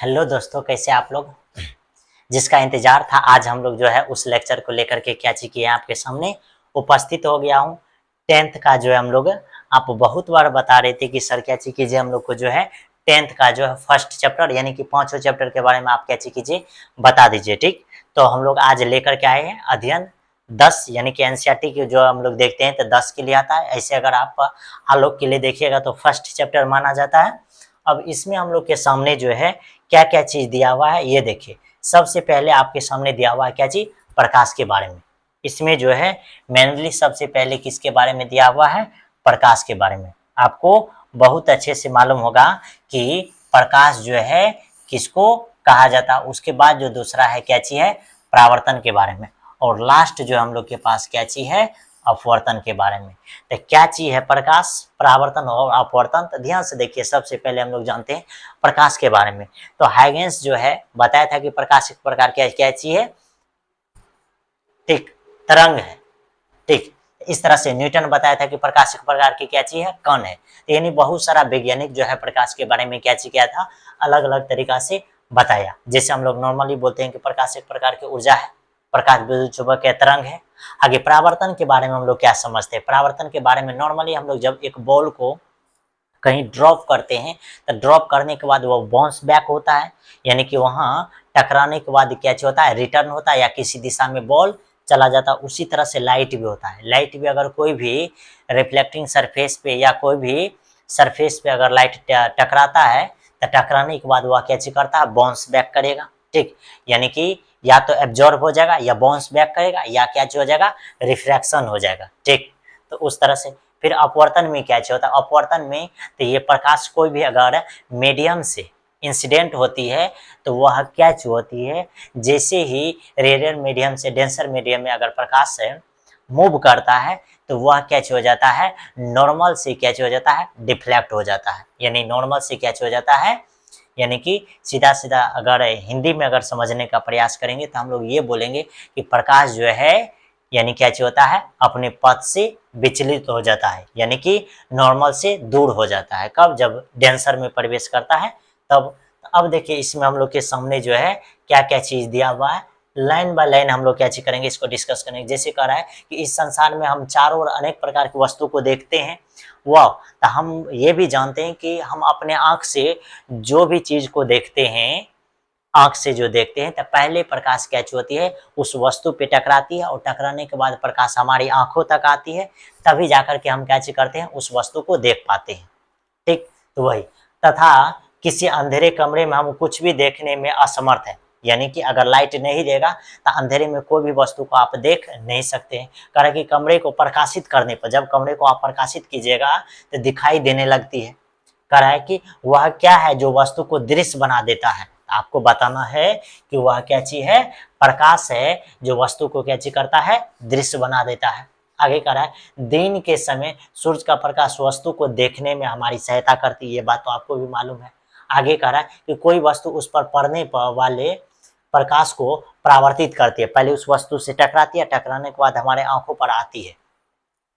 Hello दोस्तों, कैसे आप लोग। जिसका इंतजार था, आज हम लोग जो है उस लेक्चर को लेकर के क्या चीज किए आपके सामने उपस्थित हो गया हूँ। 10th का जो है हम लोग, आप बहुत बार बता रहे थे कि सर क्या चीज कीजिए, हम लोग को जो है 10th का जो है फर्स्ट चैप्टर यानी कि 5वें चैप्टर के बारे में आप क्या चीज कीजिए बता दीजिए। ठीक, तो हम लोग आज लेकर के आए हैं अध्ययन 10 यानी कि एनसीईआरटी की जो हम लोग देखते हैं तो 10 के लिए आता है। ऐसे अगर आप आलोक के लिए देखिएगा तो फर्स्ट चैप्टर माना जाता है। अब इसमें हम लोग के सामने जो है क्या क्या चीज दिया हुआ है ये देखिए। सबसे पहले आपके सामने दिया हुआ है क्या चीज, प्रकाश के बारे में। इसमें जो है मेनली सबसे पहले किसके बारे में दिया हुआ है, प्रकाश के बारे में। आपको बहुत अच्छे से मालूम होगा कि प्रकाश जो है किसको कहा जाता है। उसके बाद जो दूसरा है क्या चीज है, परावर्तन के बारे में। और लास्ट जो हम लोग के पास क्या चीज है, अपवर्तन के बारे में। तो क्या चीज है प्रकाश, परावर्तन और अपवर्तन। तो ध्यान से देखिए, सबसे पहले हम लोग जानते हैं प्रकाश के बारे में। तो हाइगेंस जो है बताया था कि प्रकाश एक प्रकार क्या क्या चीज है, ठीक, तरंग है। ठीक, इस तरह से न्यूटन बताया था कि प्रकाश एक प्रकार की क्या चीज है, कण है। तो यानी बहुत सारा वैज्ञानिक जो है प्रकाश के बारे में क्या चीज क्या था, अलग अलग तरीका से बताया। जैसे हम लोग नॉर्मली बोलते हैं कि प्रकाश एक प्रकार की ऊर्जा है, प्रकाश विद्युत चुंबकीय तरंग है। आगे परावर्तन के बारे में हम लोग क्या समझते हैं, परावर्तन के बारे में नॉर्मली हम लोग जब एक बॉल को कहीं ड्रॉप करते हैं तो ड्रॉप करने के बाद वो बाउंस बैक होता है, यानी कि वहां टकराने के बाद क्या होता है, रिटर्न होता है या किसी दिशा में बॉल चला जाता है। उसी तरह से लाइट भी होता है। लाइट भी अगर कोई भी रिफ्लेक्टिंग सरफेस पे या कोई भी सरफेस पे अगर लाइट टकराता है तो टकराने के बाद वह क्या करता है, बाउंस बैक करेगा। ठीक, यानी कि या तो एब्जॉर्ब हो जाएगा या बाउंस बैक करेगा या क्या हो जाएगा, रिफ्रैक्शन हो जाएगा। ठीक, तो उस तरह से। फिर अपवर्तन में क्या होता है, अपवर्तन में तो ये प्रकाश कोई भी अगर मीडियम से इंसिडेंट होती है तो वह क्या होती है, जैसे ही रेडियल मीडियम से डेंसर मीडियम में अगर प्रकाश से मूव करता है तो वह क्या हो जाता है, नॉर्मल से क्या हो जाता है, डिफ्लेक्ट हो जाता है। यानी नॉर्मल से क्या हो जाता है, यानी कि सीधा सीधा अगर हिंदी में अगर समझने का प्रयास करेंगे तो हम लोग ये बोलेंगे कि प्रकाश जो है यानी क्या होता है, अपने पथ से विचलित हो जाता है, यानी कि नॉर्मल से दूर हो जाता है। कब, जब डेंसर में प्रवेश करता है तब। अब देखिए इसमें हम लोग के सामने जो है क्या क्या चीज दिया हुआ है, लाइन बाय लाइन हम लोग क्या चीज करेंगे, इसको डिस्कस करेंगे। जैसे कह रहा है कि इस संसार में हम चारों ओर अनेक प्रकार की वस्तु को देखते हैं। वाह, तो हम ये भी जानते हैं कि हम अपने आंख से जो भी चीज को देखते हैं, आंख से जो देखते हैं तो पहले प्रकाश क्या होती है, उस वस्तु पे टकराती है और टकराने के बाद प्रकाश हमारी आंखों तक आती है, तभी जाकर के हम क्या करते हैं, उस वस्तु को देख पाते हैं। ठीक, तो वही। तथा किसी अंधेरे कमरे में हम कुछ भी देखने में असमर्थ है, यानी कि अगर लाइट नहीं देगा तो अंधेरे में कोई भी वस्तु को आप देख नहीं सकते हैं। कारण कि कमरे को प्रकाशित करने पर, जब कमरे को आप प्रकाशित कीजिएगा तो दिखाई देने लगती है। कह रहा है कि वह क्या है जो वस्तु को दृश्य बना देता है। आपको बताना है कि वह क्या चीज है, प्रकाश है जो वस्तु को क्या चीज करता है, दृश्य बना देता है। आगे कह रहा है दिन के समय सूर्य का प्रकाश वस्तु को देखने में हमारी सहायता करती है, ये बात तो आपको भी मालूम है। आगे कह रहा है कि कोई वस्तु उस पर पड़ने पर वाले प्रकाश को परावर्तित करती है। पहले उस वस्तु से टकराती है, टकराने के बाद हमारे आंखों पर आती है,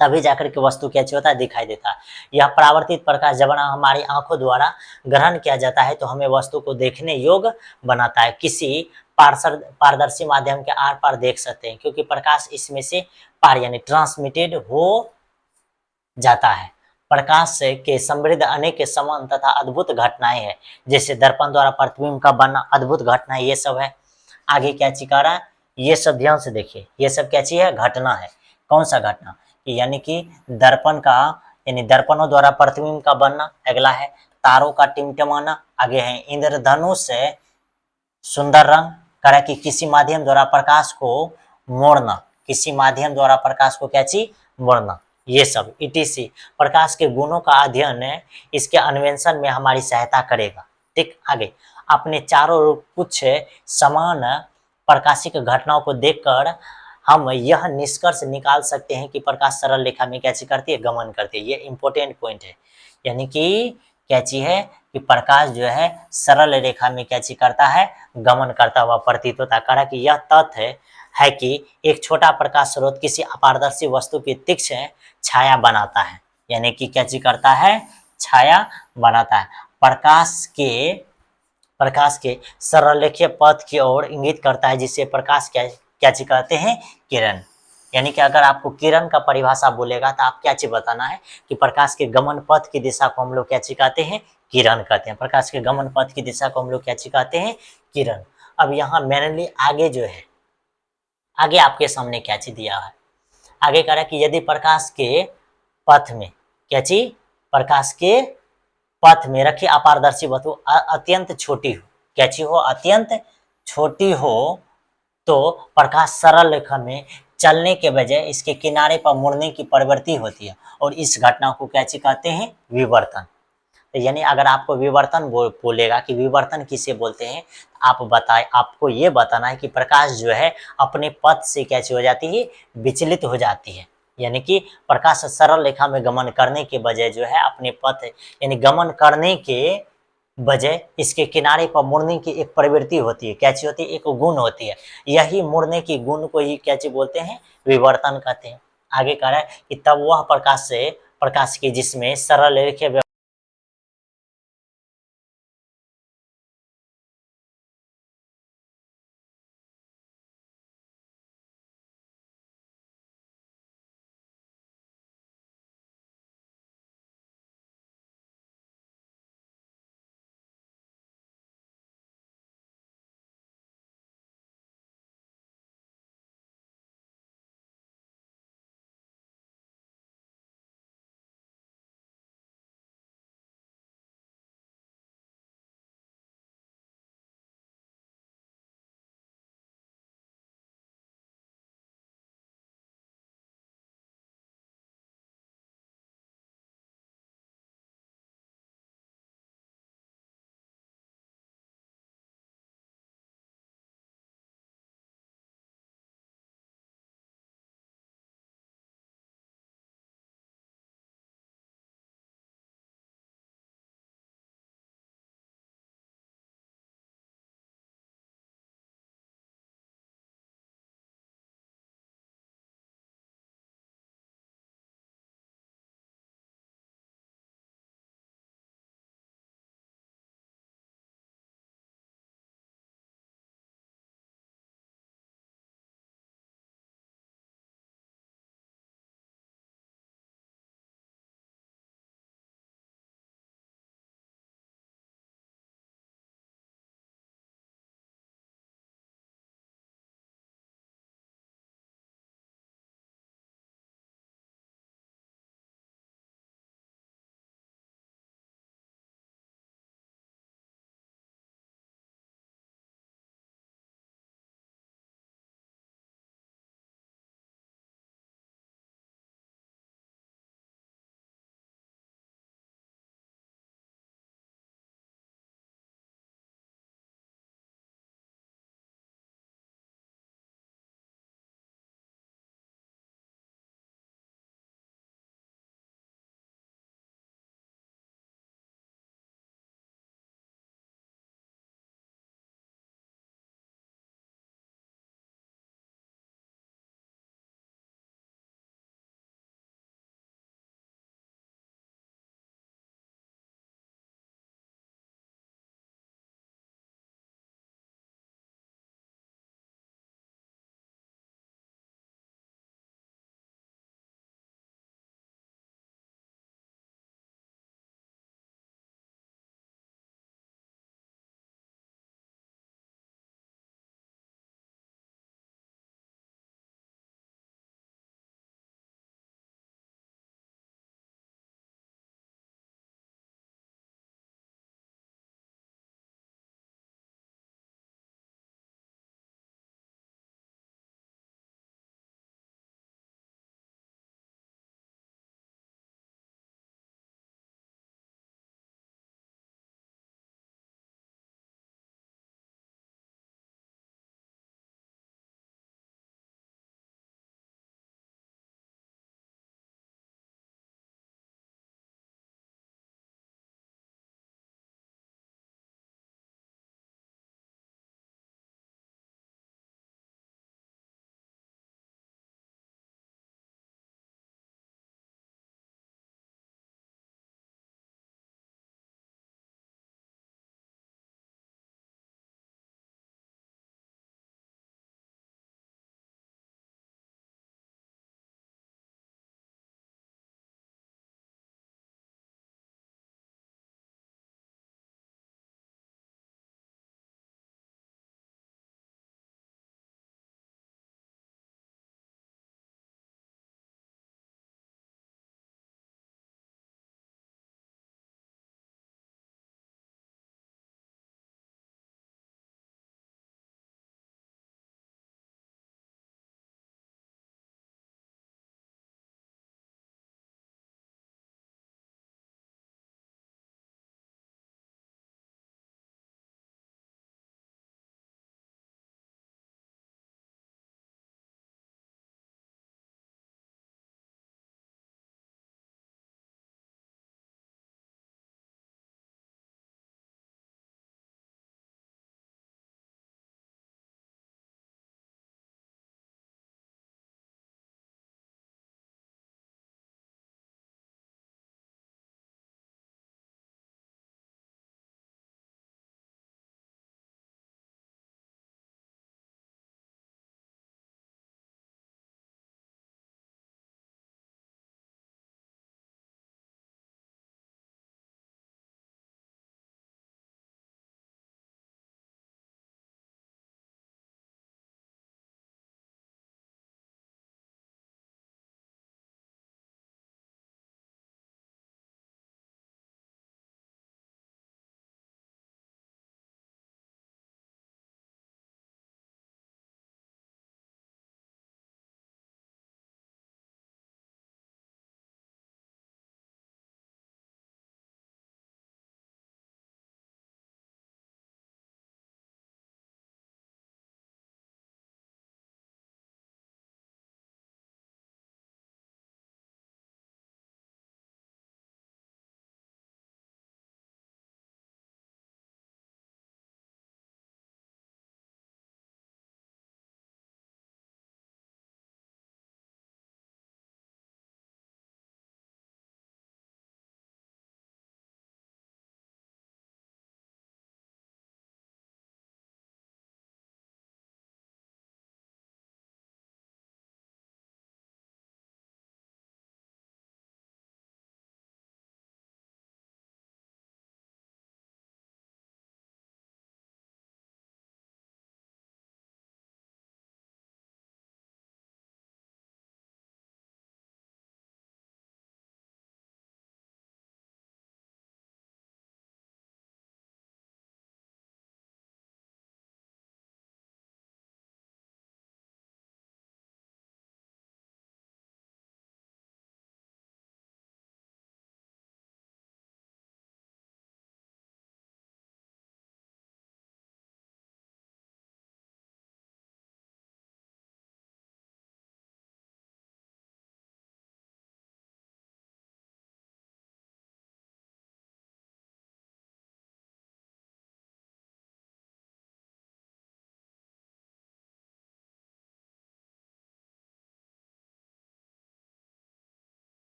तभी जाकर के वस्तु क्या होता है, दिखाई देता है। यह परावर्तित प्रकाश जब हमारी आंखों द्वारा ग्रहण किया जाता है तो हमें वस्तु को देखने योग्य बनाता है। किसी पारदर्शी माध्यम के आर पार देख सकते हैं, क्योंकि प्रकाश इसमें से पार यानी ट्रांसमिटेड हो जाता है। प्रकाश से के समृद्ध अनेक समान तथा अद्भुत घटनाएं हैं, जैसे दर्पण द्वारा प्रतिबिंब का बनना, अद्भुत घटनाएं ये सब है। आगे क्या चीज कर रहा है, ये सब ध्यान से देखिए, ये सब क्या चीज है, घटना है। कौन सा घटना, यानी कि दर्पण का, यानी दर्पणों द्वारा प्रतिबिंब का बनना। अगला है तारों का टिमटिमाना। आगे है इंद्रधनुष से सुंदर रंग। करा कि किसी माध्यम द्वारा प्रकाश को मोड़ना, किसी माध्यम द्वारा प्रकाश को क्या चीज, मोड़ना। ये सब इटीसी प्रकाश के गुणों का अध्ययन है, इसके अन्वेषण में हमारी सहायता करेगा। ठीक, आगे अपने चारों ओर कुछ समान प्रकाशिक घटनाओं को देखकर हम यह निष्कर्ष निकाल सकते हैं कि प्रकाश सरल रेखा में क्या चीज करती है, गमन करती है। ये इंपॉर्टेंट पॉइंट है, यानी कि क्या चीज है कि प्रकाश जो है सरल रेखा में क्या चीज करता है, गमन करता हुआ प्रतीत होता है। कहा कि यह तथ्य है कि एक छोटा प्रकाश स्रोत किसी अपारदर्शी वस्तु की तीक्ष्ण छाया बनाता है, यानी कि क्या चीज करता है, छाया बनाता है। प्रकाश के प्रकाश के सरलरेखीय पथ की ओर इंगित करता है, जिसे प्रकाश क्या चीज कहते हैं? किरण। यानी कि अगर आपको किरण का परिभाषा बोलेगा तो आप क्या चीज बताना है कि प्रकाश के गमन पथ की दिशा को हम लोग क्या चीज कहते हैं? किरण कहते हैं। प्रकाश के गमन पथ की दिशा को हम लोग क्या चीज कहते हैं? किरण। अब यहाँ मेनली आगे जो है, आगे आपके सामने क्या चीज दिया है? आगे कह रहा है कि यदि प्रकाश के पथ में क्या चीज? प्रकाश के पथ में रखी अपारदर्शी वस्तु अत्यंत छोटी हो, क्या चीज हो? अत्यंत छोटी हो, तो प्रकाश सरल रेखा में चलने के बजाय इसके किनारे पर मुड़ने की प्रवृत्ति होती है, और इस घटना को क्या चीज कहते हैं? विवर्तन। तो यानी अगर आपको विवर्तन बोलेगा कि विवर्तन किसे बोलते हैं, आप बताए, आपको ये बताना है कि प्रकाश जो है अपने पथ से क्या चीज हो जाती है? विचलित हो जाती है। यानी कि प्रकाश सरल रेखा में गमन करने के बजाय जो है अपने पथ, यानी गमन करने के बजाय इसके किनारे पर मुड़ने की एक प्रवृत्ति होती है। क्या चीज होती है? एक गुण होती है। यही मुड़ने की गुण को ही क्या चीज बोलते हैं? विवर्तन कहते हैं। आगे कह रहा है कि तब वह प्रकाश की जिसमें सरल रेखीय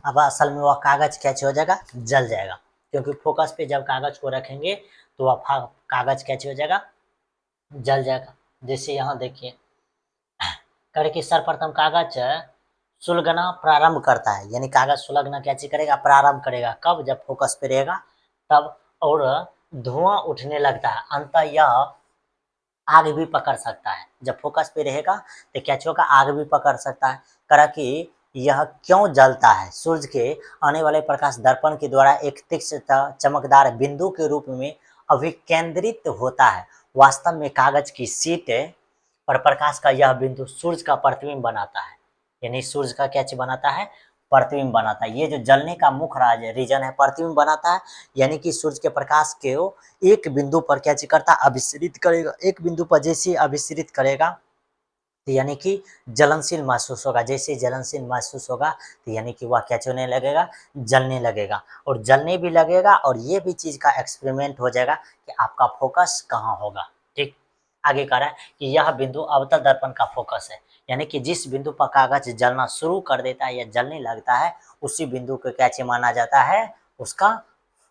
अब असल में वह कागज कैसे हो जाएगा, जल जाएगा, क्योंकि फोकस पे जब कागज को रखेंगे तो वह कागज कैसे हो जाएगा, जल जाएगा। जैसे यहाँ देखिए करके सर्वप्रथम कागज सुलगना प्रारंभ करता है, यानी कागज सुलगना कैसे करेगा, प्रारंभ करेगा, कब, जब फोकस पे रहेगा तब, और धुआं उठने लगता है, अंततः यह आग भी पकड़ सकता है। जब फोकस पे रहेगा तो क्या होगा, आग भी पकड़ सकता है। करा कि यह क्यों जलता है, सूर्य के आने वाले प्रकाश दर्पण के द्वारा एक तीक्ष्ण चमकदार बिंदु के रूप में अभिकेंद्रित होता है। वास्तव में कागज की शीट पर प्रकाश का यह बिंदु सूर्य का प्रतिबिंब बनाता है, यानी सूर्य का क्या चीज बनाता है, प्रतिबिंब बनाता है। ये जो जलने का मुख्य रीजन है, प्रतिबिंब बनाता है, यानी कि सूर्य के प्रकाश के एक बिंदु पर क्या चीज करता है, अभिसरित करेगा। एक बिंदु पर जैसे अभिसरित करेगा तो यानी कि जलनशील महसूस होगा, जैसे जलनशील महसूस होगा तो यानी कि वह क्या होने लगेगा, जलने लगेगा, और जलने भी लगेगा, और ये भी चीज का एक्सपेरिमेंट हो जाएगा कि आपका फोकस कहाँ होगा। ठीक, आगे कह रहा है कि यह बिंदु अवतल दर्पण का फोकस है, यानी कि जिस बिंदु पर कागज जलना शुरू कर देता है या जलने लगता है, उसी बिंदु को क्या चीज माना जाता है, उसका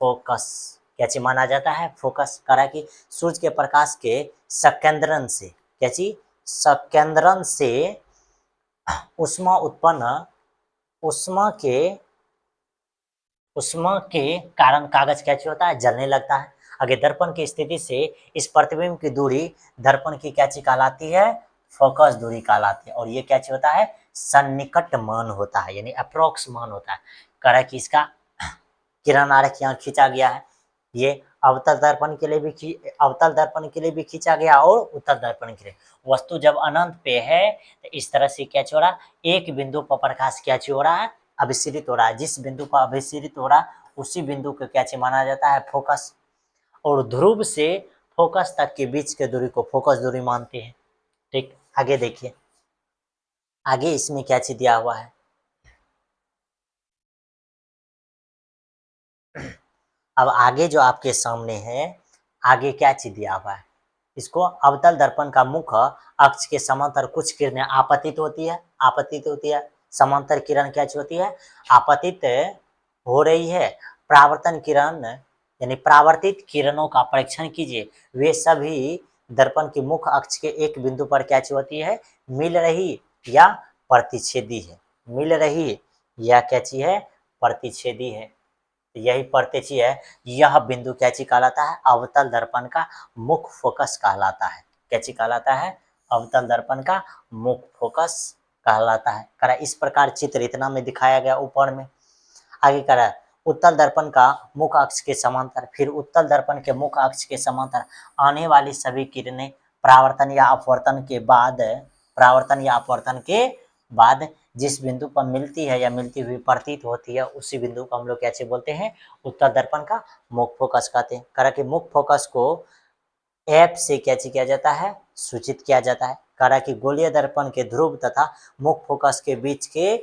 फोकस। क्या चीज माना जाता है, फोकस। कह रहा है कि सूर्य के प्रकाश के संकेंद्रण से, क्या चीज, संकेंद्रण से उष्मा उत्पन्न, उष्मा के उष्मा के कारण कागज क्या चीज होता है, जलने लगता है। आगे दर्पण की स्थिति से इस प्रतिबिंब की दूरी दर्पण की क्या चीज कहलाती है, फोकस दूरी कहलाती है, और ये क्या चीज होता है, सन्निकट मान होता है, यानी अप्रोक्स मान होता है। कह रहा है कि इसका किरण आरेख यहाँ खींचा गया है, ये अवतल दर्पण के लिए भी अवतल दर्पण के लिए भी खींचा गया और उत्तल दर्पण के लिए। वस्तु जब अनंत पे है तो इस तरह से क्या हो रहा है, एक बिंदु पर प्रकाश क्या हो रहा है, अभिसरित हो रहा है। जिस बिंदु पर अभिसरित हो रहा है उसी बिंदु को क्या माना जाता है, फोकस। और ध्रुव से फोकस तक के बीच के दूरी को फोकस दूरी मानते हैं। ठीक, आगे देखिए, आगे इसमें क्या चीज दिया हुआ है। अब आगे जो आपके सामने है, आगे क्या चीज दिया हुआ है, इसको अवतल दर्पण का मुख्य अक्ष के समांतर कुछ किरणें आपतित होती है, आपतित होती है। समांतर किरण क्या चीज होती है, आपतित हो रही है। परावर्तन किरण यानी परावर्तित किरणों का परीक्षण कीजिए, वे सभी दर्पण की मुख्य अक्ष के एक बिंदु पर क्या चीज होती है, मिल रही या प्रतिच्छेदी है, मिल रही या क्या चीज है, प्रतिच्छेदी है। यही प्रत्यक्ष है, यह बिंदु क्या चीज कहलाता है, अवतल दर्पण का मुख्य फोकस कहलाता है। क्या चीज कहलाता है, अवतल दर्पण का मुख्य फोकस कहलाता है। करा इस प्रकार चित्र इतना में दिखाया गया ऊपर में। आगे करा उत्तल दर्पण का मुख्य अक्ष के समांतर, फिर उत्तल दर्पण के मुख्य अक्ष के समांतर आने वाली सभी किरणें परावर्तन या अपवर्तन के बाद, परावर्तन या अपवर्तन के बाद जिस बिंदु पर मिलती है या मिलती हुई प्रतीत होती है, उसी बिंदु को हम लोग कैसे बोलते हैं, उत्तल दर्पण का मुख्य फोकस कहते हैं। करा कि मुख्य फोकस को एफ से क्या किया जाता है, सूचित किया जाता है। करा कि गोलीय दर्पण के ध्रुव तथा मुख्य फोकस के बीच के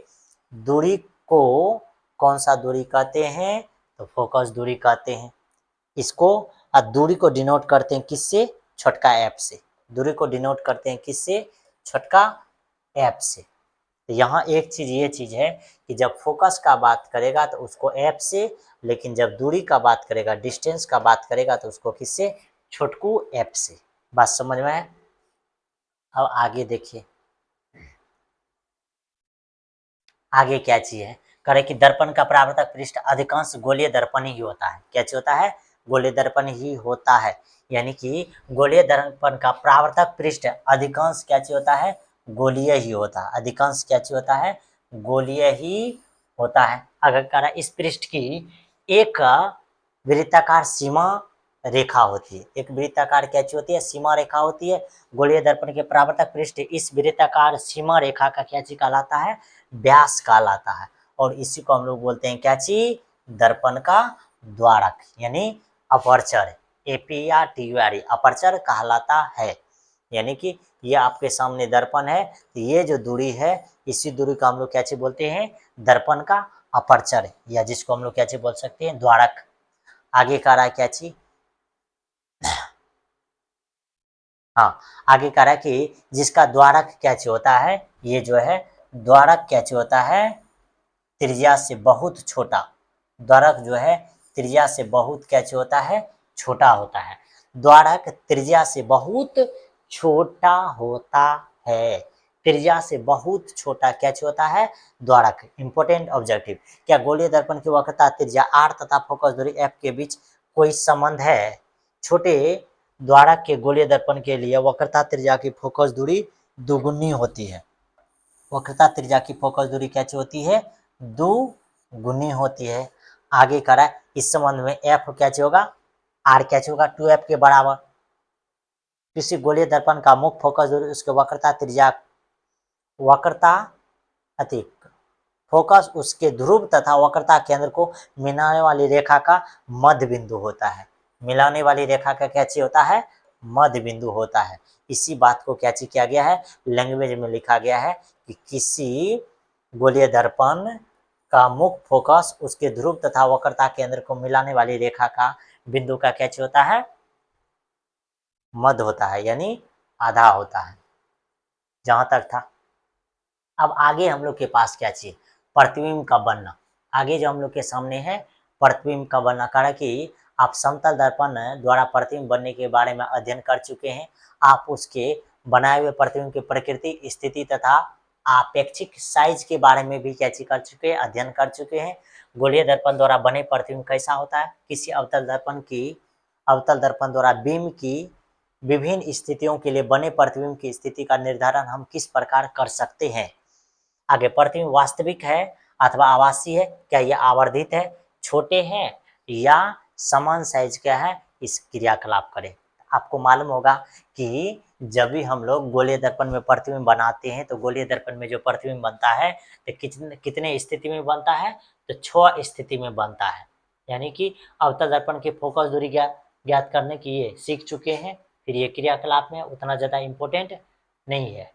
दूरी को कौन सा दूरी कहते हैं, तो फोकस दूरी कहते हैं। इसको दूरी को डिनोट करते हैं किससे, छोटका एफ से। दूरी को डिनोट करते हैं किससे, छोटका एफ से। तो यहाँ एक चीज ये चीज है कि जब फोकस का बात करेगा तो उसको एफ से, लेकिन जब दूरी का बात करेगा, डिस्टेंस का बात करेगा तो उसको किससे, छोटकू एफ से। बात समझ में है। अब आगे देखिए, आगे क्या चीज है, करे कि दर्पण का परावर्तक पृष्ठ अधिकांश गोलीय दर्पण ही होता है। क्या चीज होता है, गोलीय दर्पण ही होता है, यानी कि गोलीय दर्पण का परावर्तक पृष्ठ अधिकांश क्या चीज होता है, गोलीय ही होता है। अधिकांश क्या चीज होता है, गोलीय ही होता है। अगर करा इस पृष्ठ की एक वृत्ताकार सीमा रेखा होती है, एक वृत्ताकार क्या चीज होती है, सीमा रेखा होती है। गोलीय दर्पण के परावर्तक पृष्ठ इस वृत्ताकार सीमा रेखा का क्या चीज कहलाता है, व्यास कहलाता है। और इसी को हम लोग बोलते हैं क्या चीज, दर्पण का द्वारक, यानी अपर्चर, APRTURE, अपर्चर कहलाता है। यानी कि ये आपके सामने दर्पण है, तो ये जो दूरी है, इसी दूरी का हम लोग क्या चीज बोलते हैं, दर्पण का अपर्चर, या जिसको हम लोग क्या चीज बोल सकते हैं, द्वारक। आगे कह रहा है क्या चीज, हाँ, आगे कह रहा है कि जिसका द्वारक क्या चीज होता है, ये जो है द्वारक क्या चीज होता है, त्रिज्या से बहुत छोटा, द्वारक जो है त्रिज्या से बहुत कैसे होता है, छोटा होता है। द्वारक त्रिज्या से बहुत छोटा होता है, त्रिज्या से बहुत छोटा कैसे होता है, द्वारक। इंपॉर्टेंट ऑब्जेक्टिव, क्या गोलीय दर्पण की वक्रता त्रिज्या r तथा फोकस दूरी f के बीच कोई संबंध है? छोटे द्वारक के गोलीय दर्पण के लिए वक्रता त्रिज्या की फोकस दूरी दुगुनी होती है। वक्रता त्रिज्या की फोकस दूरी कैसे होती है, दुगुनी होती है। आगे करा इस संबंध में f कैसे होगा, r कैसे होगा, 2f के बराबर। किसी गोलीय दर्पण का मुख्य फोकस दूरी उसके वक्रता त्रिज्या, वक्रता अधिक फोकस उसके ध्रुव तथा वक्रता केंद्र को मिलाने वाली रेखा का मध्य बिंदु होता है। मिलाने वाली रेखा का कैसे होता है, मध्य बिंदु होता है। इसी बात को क्या किया गया है, लैंग्वेज में लिखा गया है कि किसी गोलीय दर्पण का मुख्य फोकस उसके ध्रुव तथा वक्रता केंद्र को मिलाने वाली रेखा का बिंदु का कैसे होता है, मध्य होता है, यानी आधा होता है। जहां तक था। अब आगे हम लोग के पास क्या चाहिए, प्रतिबिंब का बनना। आगे जो हम लोग के सामने है प्रतिबिंब का बनना, कारण कि आप समतल दर्पण द्वारा प्रतिबिंब बनने के बारे में अध्ययन कर चुके हैं। आप उसके बनाए हुए प्रतिबिंब की प्रकृति, स्थिति तथा आपेक्षिक साइज के बारे में भी क्या कर चुके हैं, अध्ययन कर चुके हैं। गोलीय दर्पण द्वारा बने प्रतिबिंब कैसा होता है, किसी अवतल दर्पण द्वारा बीम की विभिन्न स्थितियों के लिए बने प्रतिबिंब की स्थिति का निर्धारण हम किस प्रकार कर सकते हैं। आगे प्रतिबिंब वास्तविक है अथवा आभासी है, क्या ये आवर्धित है, छोटे हैं या समान साइज का है, इस क्रियाकलाप करें। आपको मालूम होगा कि जब भी हम लोग गोलीय दर्पण में प्रतिबिंब बनाते हैं तो गोलीय दर्पण में जो प्रतिबिंब बनता है तो कितने स्थिति में बनता है, तो 6 स्थिति में बनता है। यानी कि अवतल दर्पण की फोकस दूरी ज्ञात करने की ये सीख चुके हैं। फिर ये क्रियाकलाप में उतना ज़्यादा इम्पोर्टेंट नहीं है।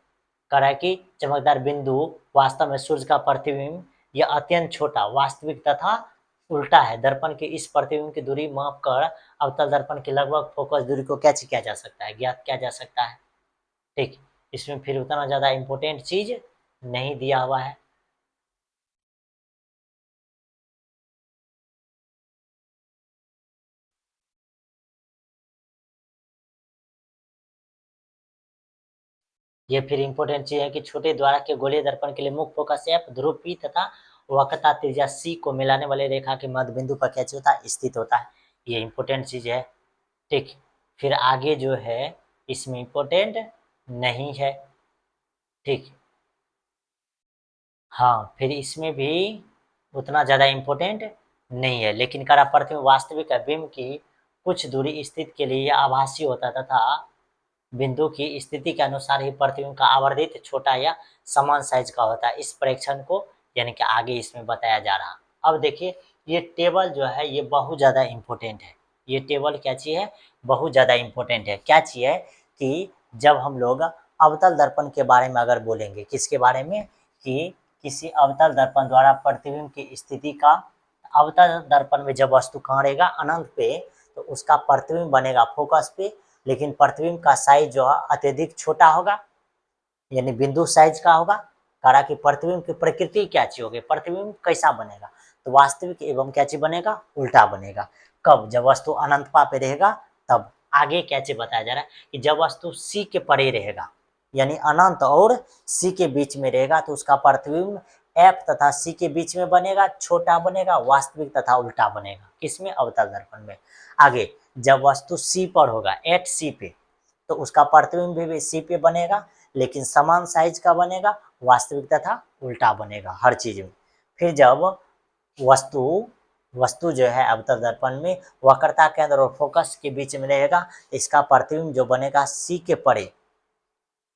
कह है कि चमकदार बिंदु वास्तव में सूर्य का प्रतिबिंब यह अत्यंत छोटा, वास्तविक तथा उल्टा है। दर्पण के इस प्रतिबिंब की दूरी माप कर अवतल दर्पण की लगभग फोकस दूरी को क्या किया जा सकता है, ज्ञात किया जा सकता है। ठीक, इसमें फिर उतना ज़्यादा इम्पोर्टेंट चीज नहीं दिया हुआ है। ये फिर इम्पोर्टेंट चीज है कि छोटे द्वारा के गोलीय दर्पण के लिए मुख्य फोकस एफ, ध्रुव पी तथा वक्रता त्रिज्या सी को मिलाने वाले रेखा के मध्य बिंदु पर क्या होता है, स्थित होता है। ये इम्पोर्टेंट चीज है। ठीक, फिर आगे जो है इसमें इम्पोर्टेंट नहीं है। ठीक, हाँ, फिर इसमें भी उतना ज़्यादा इम्पोर्टेंट नहीं है, लेकिन करा प्रतिबिंब वास्तविक बिंब की कुछ दूरी स्थित के लिए यह आभासी होता है तथा बिंदु की स्थिति के अनुसार ही प्रतिबिंब का आवर्धित छोटा या समान साइज का होता है। इस परीक्षण को यानी कि आगे इसमें बताया जा रहा। अब देखिए ये टेबल जो है ये बहुत ज़्यादा इम्पोर्टेंट है। ये टेबल क्या चीज़ है, बहुत ज़्यादा इम्पोर्टेंट है। क्या चीज़ है कि जब हम लोग अवतल दर्पण के बारे में अगर बोलेंगे, किसके बारे में, कि किसी अवतल दर्पण द्वारा प्रतिबिंब की स्थिति का, अवतल दर्पण में जब वस्तु कहाँ रहेगा, अनंत पे, तो उसका प्रतिबिंब बनेगा फोकस पे, लेकिन प्रतिबिंब का साइज जो है अत्यधिक छोटा होगा, यानी बिंदु साइज का होगा। करा कि प्रतिबिंब की प्रकृति क्या चीज होगी, प्रतिबिंब कैसा बनेगा, तो वास्तविक एवं क्या चीज बनेगा, उल्टा बनेगा। कब, जब वस्तु अनंतता पे रहेगा तब। आगे क्या चीज बताया जा रहा है कि जब वस्तु सी के परे रहेगा, यानी अनंत और सी के बीच में रहेगा, तो उसका प्रतिबिंब एफ तथा सी के बीच में बनेगा, छोटा बनेगा, वास्तविक तथा उल्टा बनेगा। किसमें, अवतल दर्पण में। आगे जब वस्तु सी पर होगा, एट सी पे, तो उसका प्रतिबिंब भी सी पे बनेगा, लेकिन समान साइज का बनेगा, वास्तविक तथा उल्टा बनेगा हर चीज में। फिर जब वस्तु जो है अवतल दर्पण में वक्रता केंद्र और फोकस के बीच में रहेगा, इसका प्रतिबिंब जो बनेगा सी के परे,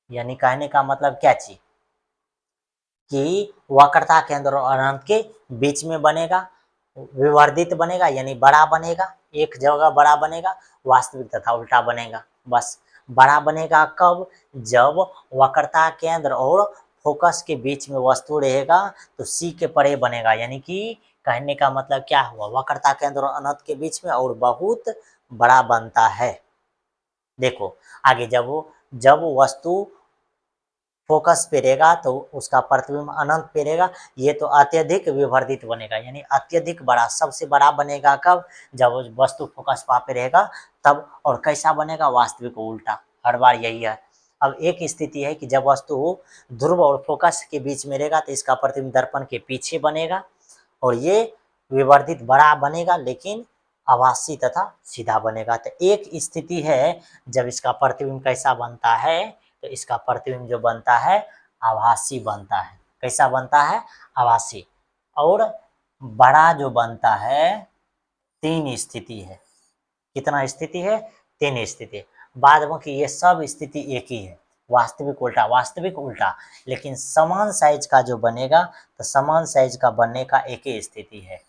यानी कहने का मतलब क्या चीज, कि वक्रता केंद्र और अनंत के बीच में बनेगा, विवर्धित बनेगा, यानी बड़ा बनेगा, एक जगह बड़ा बनेगा, वास्तविक तथा उल्टा बनेगा। बस बड़ा बनेगा कब, जब वक्रता केंद्र और फोकस के बीच में वस्तु रहेगा, तो सी के परे बनेगा, यानी कि कहने का मतलब क्या हुआ, वक्रता केंद्र और अनंत के बीच में और बहुत बड़ा बनता है। देखो आगे जब वस्तु फोकस पे रहेगा तो उसका प्रतिबिंब अनंत पे रहेगा। ये तो अत्यधिक विवर्धित बनेगा, यानी अत्यधिक बड़ा, सबसे बड़ा बनेगा कब, जब वस्तु फोकस पे रहेगा तब। और कैसा बनेगा, वास्तविक उल्टा, हर बार यही है। अब एक स्थिति है कि जब वस्तु ध्रुव और फोकस के बीच में रहेगा तो इसका प्रतिबिंब दर्पण के पीछे बनेगा और ये विवर्धित बड़ा बनेगा लेकिन आभासी तथा सीधा बनेगा। तो एक स्थिति है जब इसका प्रतिबिंब कैसा बनता है, तो इसका प्रतिबिंब जो बनता है आभासी बनता है। कैसा बनता है, आभासी। और बड़ा जो बनता है, तीन स्थिति है। कितना स्थिति है, तीन स्थिति। बाद में कि ये सब स्थिति एक ही है, वास्तविक उल्टा, वास्तविक उल्टा। लेकिन समान साइज का जो बनेगा तो समान साइज का बनने का एक ही स्थिति है,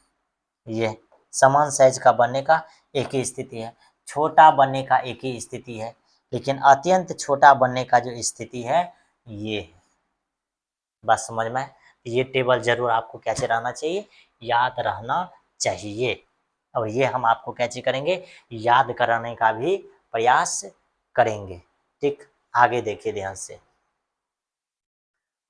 ये समान साइज का बनने का एक ही स्थिति है। छोटा बनने का एक ही स्थिति है, लेकिन अत्यंत छोटा बनने का जो स्थिति है ये है। बस समझ में, ये टेबल जरूर आपको कैसे रहना चाहिए, याद रहना चाहिए। और ये हम आपको कैसे करेंगे, याद कराने का भी प्रयास करेंगे। ठीक, आगे देखिए ध्यान से।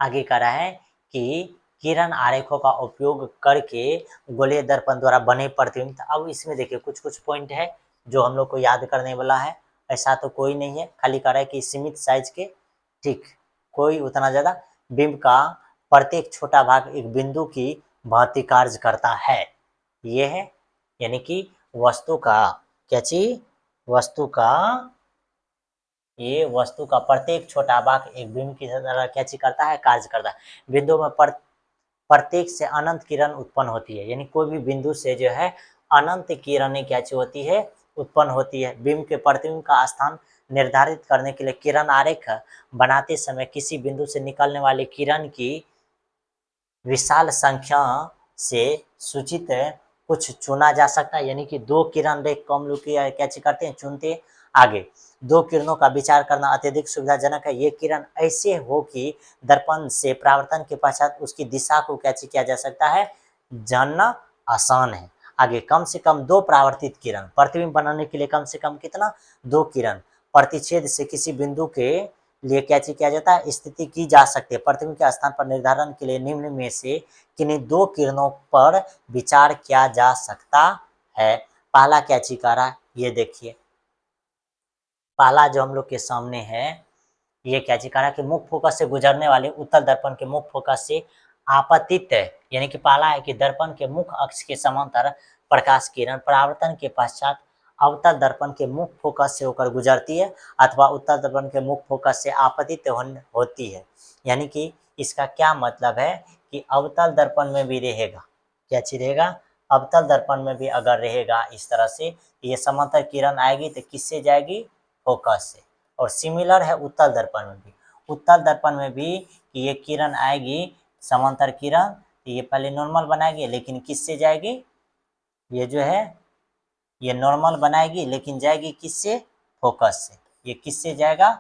आगे कह रहा है कि किरण आरेखों का उपयोग करके गोलीय दर्पण द्वारा बने प्रतिबिंब। अब इसमें देखिए कुछ कुछ पॉइंट है जो हम लोग को याद करने वाला है। ऐसा तो कोई नहीं है, खाली कह रहा है कि सीमित साइज के, ठीक, कोई उतना ज़्यादा बिंब का प्रत्येक छोटा भाग एक बिंदु की भांति कार्य करता है। ये है, यानी कि वस्तु का क्या चीज, वस्तु का, ये वस्तु का प्रत्येक छोटा भाग एक बिंब की तरह क्या चीज करता है, कार्य करता है। बिंदु में प्रत्येक से अनंत किरण उत्पन्न होती है, यानी कोई भी बिंदु से जो है अनंत किरणें क्या चीज होती है, उत्पन्न होती है। बिंब के प्रतिबिंब का स्थान निर्धारित करने के लिए किरण आरेख बनाते समय किसी बिंदु से निकलने वाली किरण की विशाल संख्या से सूचित कुछ चुना जा सकता है। यानी कि दो किरण रेख को हम लोग क्या करते हैं, चुनते हैं। आगे, दो किरणों का विचार करना अत्यधिक सुविधाजनक है। ये किरण ऐसे हो कि दर्पण से परावर्तन के पश्चात उसकी दिशा को क्या किया जा सकता है, जानना आसान है। आगे, कम से कम दो परावर्तित किरण, प्रतिबिंब बनाने के लिए कम से कम कितना, दो किरण प्रतिच्छेद से किसी बिंदु के लिए क्या किया जाता है, स्थिति की जा सकती है। प्रतिबिंब के स्थान पर निर्धारण के लिए निम्न में से किन्हीं दो किरणों पर विचार किया जा सकता है। पहला क्या चीज कह रहा है, ये देखिए, पहला जो हम लोग के सामने है, ये क्या चीज कह रहा है कि मुख्य फोकस से गुजरने वाले उत्तल दर्पण के मुख्य फोकस से आपतित, यानी कि पहला है कि दर्पण के मुख्य अक्ष के समांतर प्रकाश किरण परावर्तन के पश्चात अवतल दर्पण के मुख्य फोकस से होकर गुजरती है अथवा उत्तल दर्पण के मुख्य फोकस से आपतित होती है। यानी कि इसका क्या मतलब है कि अवतल दर्पण में भी रहेगा, क्या चीज रहेगा, अवतल दर्पण में भी अगर रहेगा इस तरह से, ये समांतर किरण आएगी तो किससे जाएगी, फोकस से। और सिमिलर है उत्तल दर्पण में भी, उत्तल दर्पण में भी कि ये किरण आएगी समांतर किरण, तो ये पहले नॉर्मल बनाएगी लेकिन किससे जाएगी, ये जो है ये नॉर्मल बनाएगी लेकिन जाएगी किससे, फोकस से। ये किससे जाएगा,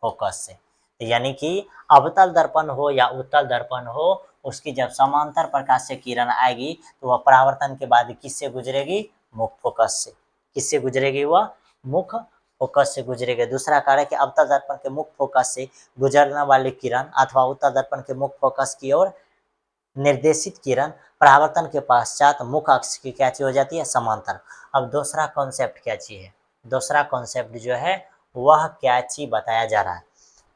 फोकस से। तो यानी कि अवतल दर्पण हो या उत्तल दर्पण हो, उसकी जब समांतर प्रकाश से किरण आएगी तो वह परावर्तन के बाद किससे गुजरेगी, मुख्य फोकस से। किससे गुजरेगी, वह मुख्य फोकस से गुजरेगी। दूसरा कार्य है कि अवतल दर्पण के मुख्य फोकस से गुजरने वाली किरण अथवा उत्तल दर्पण के मुख्य फोकस की ओर निर्देशित किरण परावर्तन के पश्चात मुख्य अक्ष की क्या चीज हो जाती है, समांतर। अब दूसरा कॉन्सेप्ट क्या चीज है, दूसरा कॉन्सेप्ट जो है वह क्या चीज बताया जा रहा है।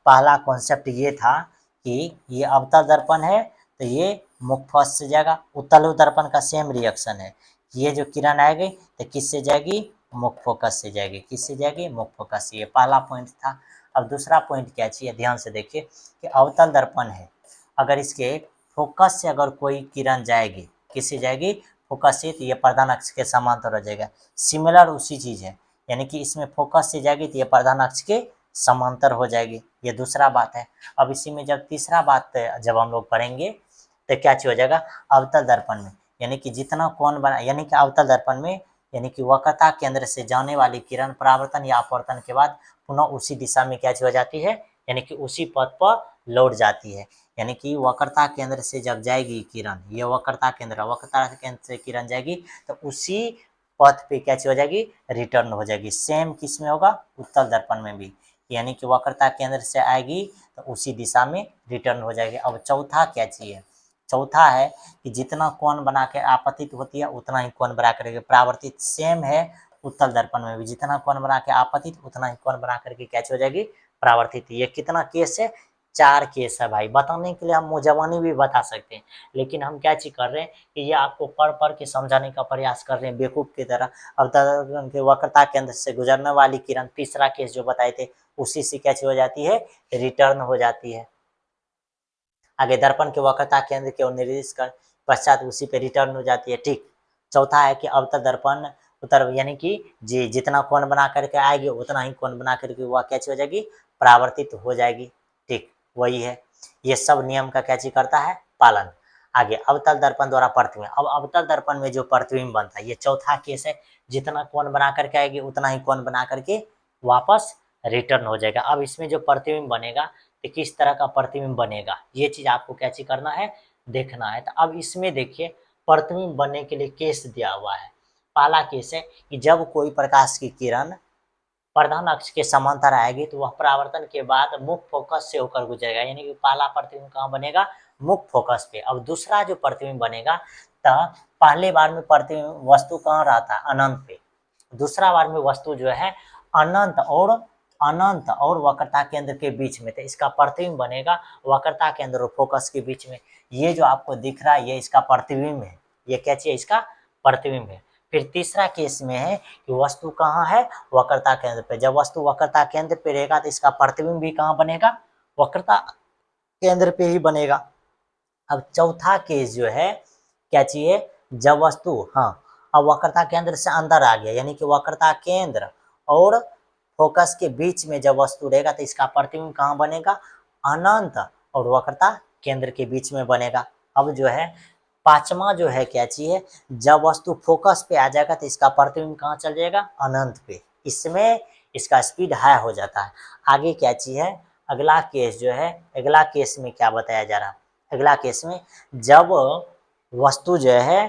पहला कॉन्सेप्ट ये था कि ये अवतल दर्पण है तो ये मुख्य फोकस से जाएगा। उत्तल दर्पण का सेम रिएक्शन है, ये जो किरण आएगी तो किससे जाएगी, मुख्य फोकस से जाएगी। किससे जाएगी, मुख्य फोकस से। ये पहला पॉइंट था। अब दूसरा पॉइंट क्या चाहिए, ध्यान से देखिए कि अवतल दर्पण है, अगर इसके फोकस से अगर कोई किरण जाएगी, किससे जाएगी, फोकस से, तो ये प्रधान अक्ष के समांतर हो जाएगा। सिमिलर उसी चीज है, यानी कि इसमें फोकस से जाएगी तो ये प्रधान अक्ष के समांतर हो जाएगी। ये दूसरा बात है। अब इसी में जब तीसरा बात जब हम लोग पढ़ेंगे तो क्या चीज हो जाएगा, अवतल दर्पण में, यानी कि जितना कोण बना, यानी कि अवतल दर्पण में, यानी कि वक्रता केंद्र से जाने वाली किरण परावर्तन या अपवर्तन के बाद पुनः उसी दिशा में क्या चीज हो जाती है, यानी कि उसी पथ पर लौट जाती है। यानी कि वक्रता केंद्र से जब जाएगी किरण, ये वक्रता केंद्र से किरण जाएगी तो उसी पथ पे क्या चीज हो जाएगी, रिटर्न हो जाएगी। सेम किस में होगा, उत्तल दर्पण में भी। यानी कि वक्रता केंद्र से आएगी तो उसी दिशा में रिटर्न हो जाएगी। अब चौथा क्या चाहिए, चौथा है कि जितना कोण बना के आपतित होती है उतना ही कोण बना करके परावर्तित। सेम है उत्तल दर्पण में भी, जितना कोण बना के आपतित उतना ही कोण बना करके क्या हो जाएगी, परावर्तित। ये कितना केस है, 4 केस है भाई। बताने के लिए हम मुजवानी भी बता सकते हैं, लेकिन हम क्या चीज कर रहे हैं कि ये आपको पढ़ के समझाने का प्रयास कर रहे हैं बेवकूफ की तरह। अब के वक्रता केंद्र से गुजरने वाली किरण, तीसरा केस जो बताए थे, उसी से क्या हो जाती है, रिटर्न हो जाती है। आगे दर्पण के वक्रता केंद्र की ओर निर्देश कर पश्चात उसी पे रिटर्न हो जाती है। ठीक। चौथा है कि अवतल दर्पण उत्तर, यानी कि जी जितना कोण बना करके आएगी उतना ही कोण बना करके वह क्या हो जाएगी, परावर्तित हो जाएगी। ठीक, वही है। ये सब नियम का क्या चीज करता है, पालन। आगे अवतल दर्पण द्वारा प्रतिबिंब। अब अवतल दर्पण में जो प्रतिबिंब बनता है, ये चौथा केस है, जितना कोण बना करके आएगी उतना ही कोण बना करके वापस रिटर्न हो जाएगा। अब इसमें जो प्रतिबिंब बनेगा तो किस तरह का प्रतिबिंब बनेगा, ये चीज आपको क्या चीज करना है, देखना है। तो अब इसमें देखिए प्रतिबिंब बनने के लिए केस दिया हुआ है। पहला केस है कि जब कोई प्रकाश की किरण प्रधान अक्ष के समांतर आएगी तो वह परावर्तन के बाद मुख्य फोकस से होकर गुजरेगा, यानी कि पहला प्रतिबिंब कहाँ बनेगा, मुख्य फोकस पे। अब दूसरा जो प्रतिबिंब बनेगा तो पहले बार में प्रतिबिंब वस्तु कहाँ रहता है, अनंत पे। दूसरा बार में वस्तु जो है अनंत और वक्रता केंद्र के बीच में, तो इसका प्रतिबिंब बनेगा वक्रता केंद्र और फोकस के बीच में। ये जो आपको दिख रहा है ये इसका प्रतिबिंब है, ये क्या चाहिए, इसका प्रतिबिंब है। फिर तीसरा केस में है कि वस्तु कहाँ है, वक्रता केंद्र पे। जब वस्तु वक्रता केंद्र पे रहेगा तो इसका प्रतिबिंब भी कहाँ बनेगा, वक्रता केंद्र पे ही बनेगा। अब चौथा केस जो है क्या चाहिए, जब वस्तु, हाँ, अब वक्रता केंद्र से अंदर आ गया, यानी कि वक्रता केंद्र और फोकस के बीच में जब वस्तु रहेगा तो इसका प्रतिबिंब कहाँ बनेगा, अनंत और वक्रता केंद्र के बीच में बनेगा। अब जो है पांचवा जो है क्या चाहिए, जब वस्तु फोकस पे आ जाएगा तो इसका प्रतिबिंब कहाँ चल जाएगा, अनंत पे। इसमें इसका स्पीड हाई हो जाता है। आगे क्या चाहिए, अगला केस जो है, अगला केस में क्या बताया जा रहा है, अगला केस में जब वस्तु जो है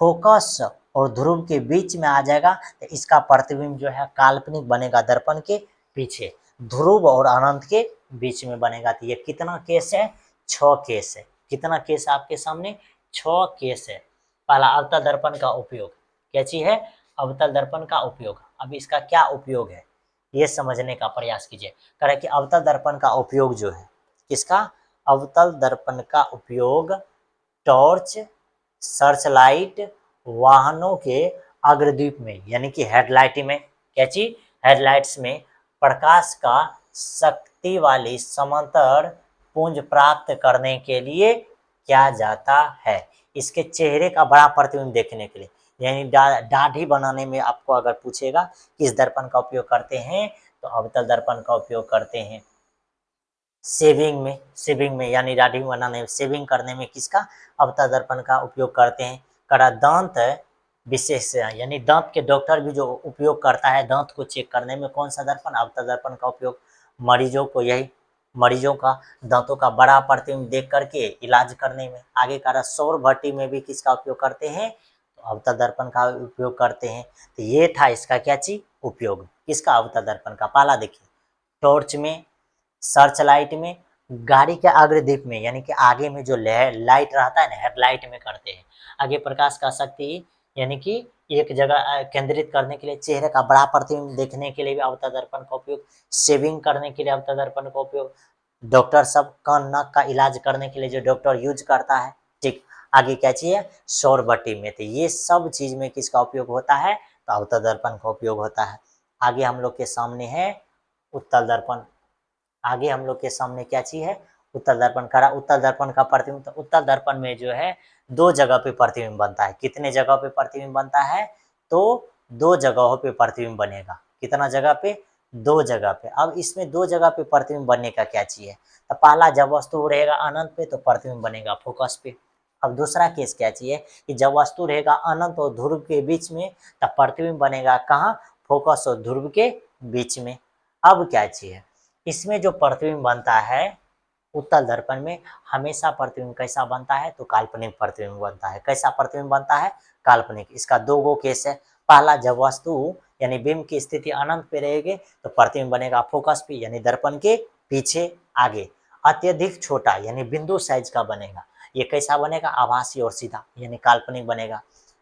फोकस और ध्रुव के बीच में आ जाएगा तो इसका प्रतिबिंब जो है काल्पनिक बनेगा दर्पण के पीछे, ध्रुव और अनंत के बीच में बनेगा। तो ये कितना केस है, 6 केस है। कितना केस आपके सामने, 6 केस है। पहला अवतल दर्पण का उपयोग, क्या चीज है, अवतल दर्पण का उपयोग। अब इसका क्या उपयोग है ये समझने का प्रयास कीजिए। कह रहे कि अवतल दर्पण का उपयोग जो है, किसका, अवतल दर्पण का उपयोग टॉर्च, सर्च लाइट, वाहनों के अग्रदीप में, यानी कि हेडलाइट में, क्या चीज, हेडलाइट्स में प्रकाश का शक्ति वाली समांतर पुंज प्राप्त करने के लिए किया जाता है। इसके चेहरे का बड़ा प्रतिबिंब देखने के लिए, यानी दाढ़ी बनाने में आपको अगर पूछेगा किस दर्पण का उपयोग करते हैं तो अवतल दर्पण का उपयोग करते हैं। सेविंग में यानी दाढ़ी बनाने में, सेविंग करने में किसका, अवतल दर्पण का उपयोग करते हैं। करा दांत विशेष, यानी दांत के डॉक्टर भी जो उपयोग करता है दांत को चेक करने में, कौन सा दर्पण, अवतल दर्पण का उपयोग। मरीजों को यही, मरीजों का दांतों का बड़ा प्रतिबिंब देख करके इलाज करने में। आगे करा सौर भट्टी में भी किसका उपयोग करते हैं, तो अवतल दर्पण का उपयोग करते हैं। तो ये था इसका क्या चीज, उपयोग किसका, अवतल दर्पण का। पहला देखिए टॉर्च में, सर्च लाइट में, गाड़ी के अग्रदीप में, यानी कि आगे में जो लाइट रहता है ना, हेडलाइट में करते हैं। आगे प्रकाश का शक्ति, यानी कि एक जगह केंद्रित करने के लिए, चेहरे का बड़ा प्रतिबिंब देखने के लिए भी अवतल दर्पण का उपयोग, शेविंग करने के लिए अवतल दर्पण का उपयोग, डॉक्टर सब कान नाक का इलाज करने के लिए जो डॉक्टर यूज करता है। ठीक, आगे क्या चाहिए, सौर भट्टी में। तो ये सब चीज में किसका उपयोग होता है, तो अवतल दर्पण का उपयोग होता है। आगे हम लोग के सामने है उत्तल दर्पण। आगे हम लोग के सामने क्या चीज है, उत्तल दर्पण। करा उत्तल दर्पण का प्रतिबिंब, तो उत्तल दर्पण में जो है 2 जगह पे प्रतिबिंब बनता है। कितने जगह पे प्रतिबिंब बनता है, तो 2 जगहों पे प्रतिबिंब बनेगा। कितना जगह पे, 2 जगह पे। अब इसमें 2 जगह पे प्रतिबिंब बनने का क्या चाहिए, तो पहला जब वस्तु रहेगा अनंत पे तो प्रतिबिंब बनेगा फोकस पे। अब दूसरा केस क्या चाहिए कि जब वस्तु रहेगा अनंत और ध्रुव के बीच में तब प्रतिबिंब बनेगा कहाँ, फोकस और ध्रुव के बीच में। अब क्या चाहिए, इसमें जो प्रतिबिंब बनता है उत्तल दर्पण में, हमेशा प्रतिबिंब कैसा बनता है, तो काल्पनिक प्रतिबिंब बनता है। कैसा प्रतिबिंब बनता है, काल्पनिक। इसका 2 गो केस है। पहला जब वस्तु यानी बिंब की स्थिति अनंत पे रहेगी तो प्रतिबिंब बनेगा फोकस पे यानी दर्पण के पीछे आगे। अत्यधिक छोटा यानी बिंदु साइज का बनेगा, ये कैसा बनेगा, आभासी और सीधा यानी काल्पनिक बनेगा।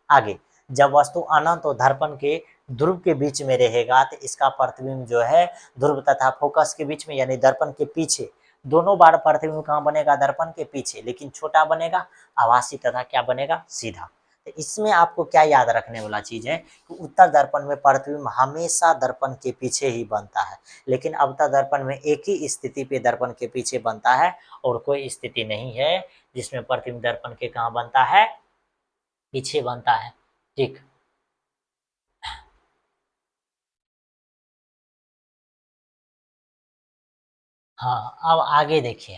आगे जब वस्तु अनंत और दर्पण के ध्रुव के बीच में रहेगा तो इसका प्रतिबिंब जो है ध्रुव तथा फोकस के बीच में यानी दर्पण के पीछे, दोनों बार प्रतिबिंब कहाँ बनेगा, दर्पण के पीछे, लेकिन छोटा बनेगा, आभासी तथा क्या बनेगा, सीधा। तो इसमें आपको क्या याद रखने वाला चीज है कि उत्तल दर्पण में प्रतिबिंब हमेशा दर्पण के पीछे ही बनता है, लेकिन अवतल दर्पण में एक ही स्थिति पे दर्पण के पीछे बनता है और कोई स्थिति नहीं है जिसमें प्रतिबिंब दर्पण के कहाँ बनता है, पीछे बनता है। ठीक, हाँ अब आगे देखिए,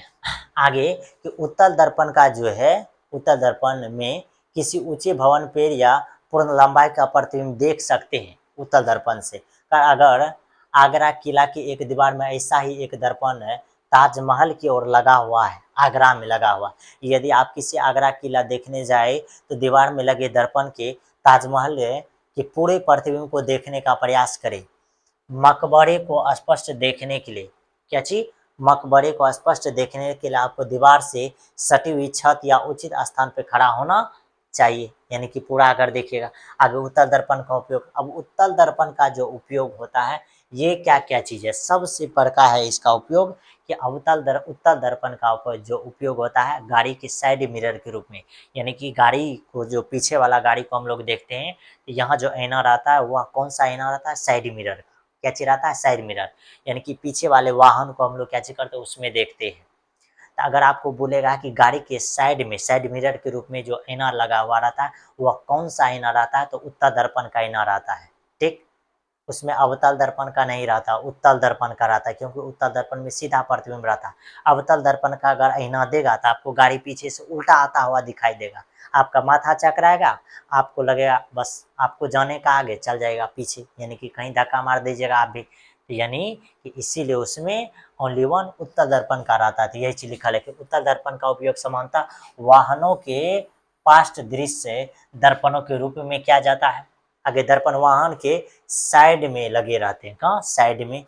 आगे कि उत्तल दर्पण का जो है, उत्तल दर्पण में किसी ऊंचे भवन पर या पूर्ण लंबाई का प्रतिबिंब देख सकते हैं उत्तल दर्पण से। पर अगर आगरा किला की एक दीवार में ऐसा ही एक दर्पण है ताजमहल की ओर लगा हुआ है, आगरा में लगा हुआ, यदि आप किसी आगरा किला देखने जाए तो दीवार में लगे दर्पण के ताजमहल के पूरे प्रतिबिंब को देखने का प्रयास करें। मकबरे को स्पष्ट देखने के लिए, क्या चीज, मकबरे को स्पष्ट देखने के लिए आपको दीवार से सटी हुई छत या उचित स्थान पर खड़ा होना चाहिए, यानी कि पूरा अगर देखिएगा। आगे उत्तल दर्पण का उपयोग, अब उत्तल दर्पण का जो उपयोग होता है ये क्या क्या चीज है, सबसे बड़का है इसका उपयोग कि उत्तल दर्पण का जो उपयोग होता है गाड़ी के साइड मिरर के रूप में, यानी कि गाड़ी को जो पीछे वाला गाड़ी को हम लोग देखते हैं, यहाँ जो आईना रहता है वह कौन सा आईना रहता है, साइड मिरर, क्या चीज रहता है, साइड मिरर, यानी कि पीछे वाले वाहन को हम लोग क्या चीज करते हैं, उसमें देखते हैं। तो अगर आपको बोलेगा कि गाड़ी के साइड में साइड मिरर के रूप में जो आईना लगा हुआ रहता है वह कौन सा आईना रहता है, तो उत्तल दर्पण का आईना रहता है। ठीक, उसमें अवतल दर्पण का नहीं रहता, उत्तल दर्पण का रहता है, क्योंकि उत्तल दर्पण में सीधा प्रतिबिंब रहता है। अवतल दर्पण का अगर आईना देगा तो आपको गाड़ी पीछे से उल्टा आता हुआ दिखाई देगा, आपका माथा चकराएगा, आपको लगेगा बस आपको जाने का आगे चल जाएगा पीछे, यानी कि कहीं धक्का मार दीजिएगा आप भी, तो यानी कि इसीलिए उसमें ओनली वन उत्तल दर्पण का रहता है। तो यही चीज लिखा है कि उत्तल दर्पण का उपयोग सामान्यतः वाहनों के पार्श्व दृश्य दर्पणों के रूप में किया जाता है। आगे दर्पण वाहन के साइड में लगे रहते हैं, कहाँ, साइड में,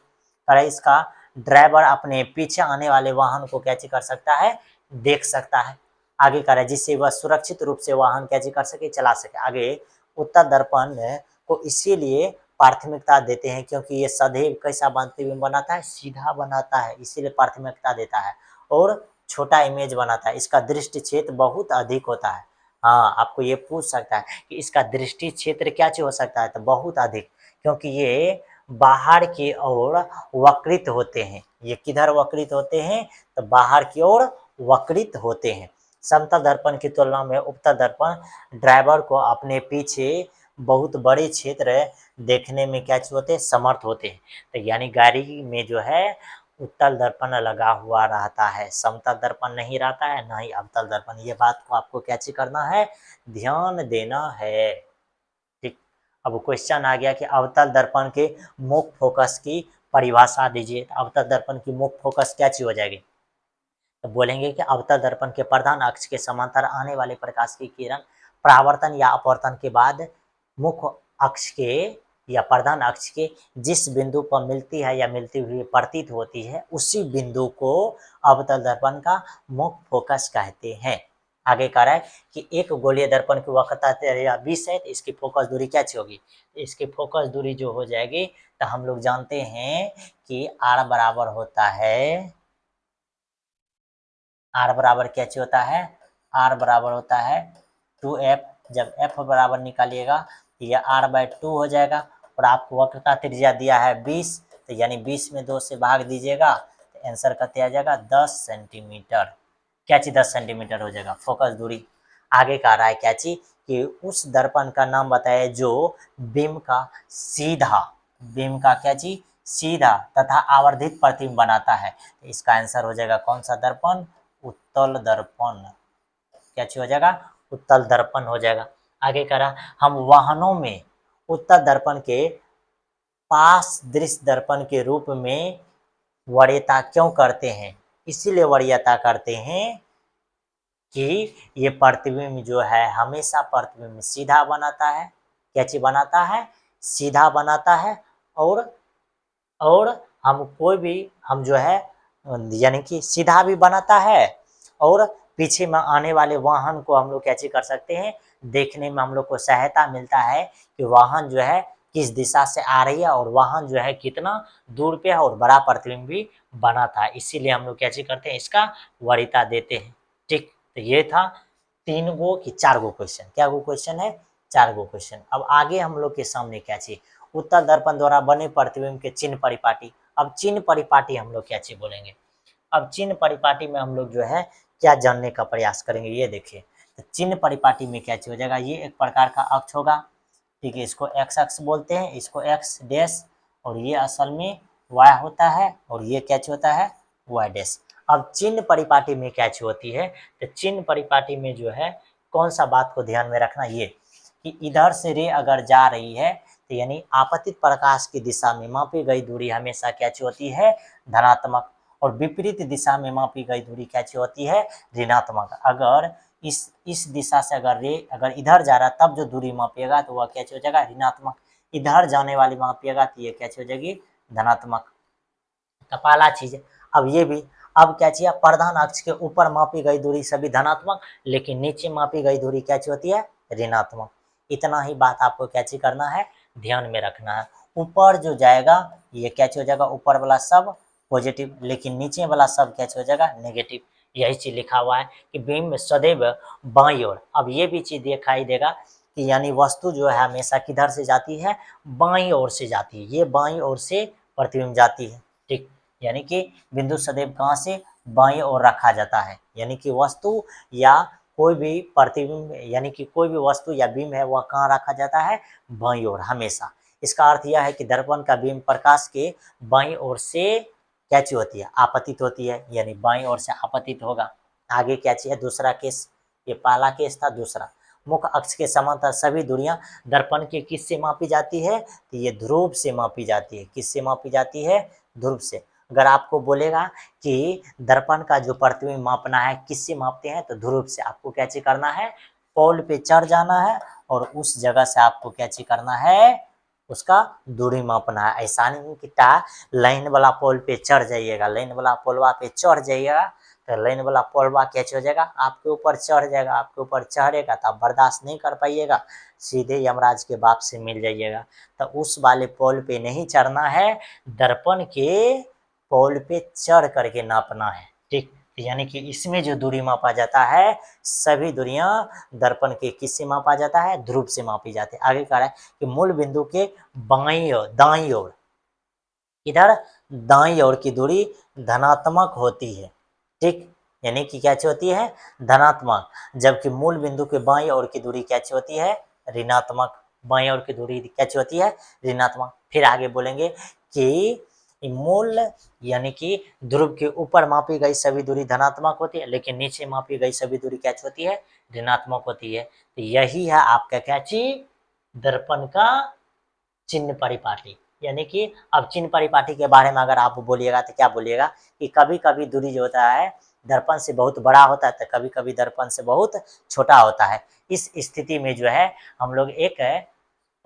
और इसका ड्राइवर अपने पीछे आने वाले वाहन को क्या कर सकता है, देख सकता है, आगे कर रहा है, जिससे वह सुरक्षित रूप से वाहन क्या कर सके, चला सके। आगे उत्तल दर्पण को इसीलिए प्राथमिकता देते हैं क्योंकि ये सदैव कैसा प्रतिबिंब बनाता है, सीधा बनाता है, इसीलिए प्राथमिकता देता है, और छोटा इमेज बनाता है, इसका दृष्टि क्षेत्र बहुत अधिक होता है। हाँ, आपको ये पूछ सकता है कि इसका दृष्टि क्षेत्र क्या चीज हो सकता है, तो बहुत अधिक, क्योंकि ये बाहर की ओर वक्रित होते हैं। ये किधर वक्रित होते हैं, तो बाहर की ओर वक्रित होते हैं। समतल दर्पण की तुलना में उत्तल दर्पण ड्राइवर को अपने पीछे बहुत बड़े क्षेत्र देखने में क्या होते हैं, समर्थ होते हैं। तो यानी गाड़ी में जो है उत्तल दर्पण लगा हुआ रहता है, समतल दर्पण नहीं रहता है, ना ही अवतल दर्पण। ये बात को आपको क्या चीज करना है, ध्यान देना है। ठीक, अब क्वेश्चन आ गया कि अवतल दर्पण के मुख्य फोकस की परिभाषा दीजिए। अवतल दर्पण की मुख्य फोकस क्या चीज हो जाएगी, तो बोलेंगे कि अवतल दर्पण के प्रधान अक्ष के समांतर आने वाले प्रकाश की किरण परावर्तन या अपवर्तन के बाद मुख्य अक्ष के या प्रधान अक्ष के जिस बिंदु पर मिलती है या मिलती हुई प्रतीत होती है उसी बिंदु को अवतल दर्पण का मुख्य फोकस कहते हैं। आगे कह रहा है कि एक गोलीय दर्पण की वक्रता 20 है, तो इसकी फोकस दूरी क्या होगी, इसकी फोकस दूरी जो हो जाएगी, तो हम लोग जानते हैं कि आर बराबर होता है, आर बराबर क्या चाहिए होता है, आर बराबर होता है 2f। जब f बराबर निकालिएगा तो यह r/2 हो जाएगा, और आपको वक्रता त्रिज्या दिया है 20, तो यानी 20 में 2 से भाग दीजिएगा तो आंसर कितना आ जाएगा, 10 सेंटीमीटर। क्या चीज 10 सेंटीमीटर हो जाएगा फोकस दूरी। आगे कह रहा है क्या चीज कि उस दर्पण का नाम बताया जो बिंब का सीधा, बिंब का क्या चीज, सीधा तथा आवर्धित प्रतिबिंब बनाता है। इसका आंसर हो जाएगा कौन सा दर्पण, उत्तल दर्पण। क्या चीज हो जाएगा, उत्तल दर्पण हो जाएगा। आगे करा, हम वाहनों में उत्तल दर्पण के पास दृश्य दर्पण के रूप में वरीयता क्यों करते हैं, इसीलिए वरीयता करते हैं कि ये प्रतिबिंब जो है हमेशा प्रतिबिंब सीधा बनाता है। क्या चीज बनाता है, सीधा बनाता है और हम कोई भी हम जो है यानी कि सीधा भी बनाता है और पीछे में आने वाले वाहन को हम लोग कैसे कर सकते हैं, देखने में हम लोग को सहायता मिलता है कि वाहन जो है किस दिशा से आ रही है और वाहन जो है कितना दूर पे है और बड़ा प्रतिबिंब भी बना था, इसीलिए हम लोग कैसे करते हैं, इसका वरीयता देते हैं। ठीक, तो ये था 3 गो कि 4 गो क्वेश्चन, क्या गो क्वेश्चन है, 4 गो क्वेश्चन। अब आगे हम लोग के सामने क्या चीज, उत्तर दर्पण द्वारा बने प्रतिबिंब के चिन्ह परिपाटी। अब चिन्ह परिपाटी हम लोग क्या चीज बोलेंगे, अब चिन्ह परिपाटी में हम लोग जो है क्या जानने का प्रयास करेंगे, ये देखिए। तो चिन्ह परिपाटी में क्या चीज हो जाएगा, ये एक प्रकार का अक्ष होगा, ठीक है, इसको एक्स अक्ष बोलते हैं, इसको एक्स डैश, और ये असल में वाई होता है और ये क्या चीज होता है, वाई डैश। अब चिन्ह परिपाटी में क्या चीज होती है, तो चिन्ह परिपाटी में जो है कौन सा बात को ध्यान में रखना, ये कि इधर से रे अगर जा रही है तो यानी आपतित प्रकाश की दिशा में मापी गई दूरी हमेशा क्या चीज होती है, धनात्मक, और विपरीत दिशा में मापी गई दूरी क्या चीज होती है, ऋणात्मक। अगर इस दिशा से अगर रे अगर इधर जा रहा है तब जो दूरी मापिएगा तो वह क्या चीज हो जाएगा, ऋणात्मक। इधर जाने वाली मापिएगा तो ये क्या चीज हो जाएगी, धनात्मक। तो पहला चीज, अब ये भी, अब क्या चाहिए, प्रधान अक्ष के ऊपर मापी गई दूरी सभी धनात्मक, लेकिन नीचे मापी गई दूरी क्या चीज होती है, ऋणात्मक। इतना ही बात आपको क्या चीज करना है, ध्यान में रखना है। ऊपर जो जाएगा ये क्या चीज हो जाएगा, ऊपर वाला सब पॉजिटिव, लेकिन नीचे वाला सब क्या चीज हो जाएगा, नेगेटिव। यही चीज लिखा हुआ है कि बिंब सदैव बाईं ओर। अब ये भी चीज दिखाई देगा कि यानी वस्तु जो है हमेशा किधर से जाती है, बाईं ओर से जाती है, ये बाईं ओर से प्रतिबिंब जाती है। ठीक, यानी कि बिंदु सदैव कहाँ से, बाईं ओर रखा जाता है, यानी कि वस्तु या कोई भी प्रतिबिंब यानी कि कोई भी वस्तु या बिंब है वह कहाँ रखा जाता है, बाईं ओर हमेशा। इसका अर्थ यह है कि दर्पण का बिंब प्रकाश के बाईं ओर से क्या चीज होती है, आपतित होती है, यानी बाईं ओर से आपतित होगा। आगे क्या चीज है, दूसरा केस, ये पहला केस था, दूसरा, मुख्य अक्ष के समांतर सभी दूरियां दर्पण के किससे मापी जाती है, तो ये ध्रुव से मापी जाती है, किससे मापी जाती है, ध्रुव से। अगर आपको बोलेगा कि दर्पण का जो प्रतिबिंब मापना है किससे मापते हैं, तो ध्रुव से। आपको क्या चीज करना है, पोल पे चढ़ जाना है और उस जगह से आपको क्या चीज करना है, उसका दूरी मापना है। ऐसा नहीं कि लाइन वाला पोल पे चढ़ जाइएगा, लाइन वाला पोलवा पे चढ़ जाइएगा तो लाइन वाला पोलवा क्या हो जाएगा, आपके ऊपर चढ़ जाएगा, आपके ऊपर चढ़ेगा तो आप बर्दाश्त नहीं कर पाइएगा, सीधे यमराज के बाप से मिल जाइएगा। तो उस वाले पोल पे नहीं चढ़ना है, दर्पण के पोल पे चढ़ करके नापना है। ठीक, यानी कि इसमें जो दूरी मापा जाता है सभी दूरियां दर्पण के किससे मापा जाता है, ध्रुव से मापी जाती है। आगे कह रहा है कि मूल बिंदु के बाईं ओर, दाईं ओर, इधर दाईं ओर की दूरी धनात्मक होती है। ठीक, यानी कि क्या होती है, धनात्मक, जबकि मूल बिंदु के बाईं ओर की दूरी क्या होती है, ऋणात्मक। बाईं ओर की दूरी क्या होती है, ऋणात्मक। फिर आगे बोलेंगे कि मूल यानी कि ध्रुव के ऊपर मापी गई सभी दूरी धनात्मक होती है, लेकिन नीचे मापी गई सभी दूरी क्या होती है, ऋणात्मक होती है। तो यही है आपका क्या चीज, दर्पण का चिन्ह परिपाटी। यानी कि अब चिन्ह परिपाटी के बारे में अगर आप बोलिएगा तो क्या बोलिएगा कि कभी कभी दूरी जो होता है दर्पण से बहुत बड़ा होता है, तो कभी कभी दर्पण से बहुत छोटा होता है। इस स्थिति में जो है हम लोग एक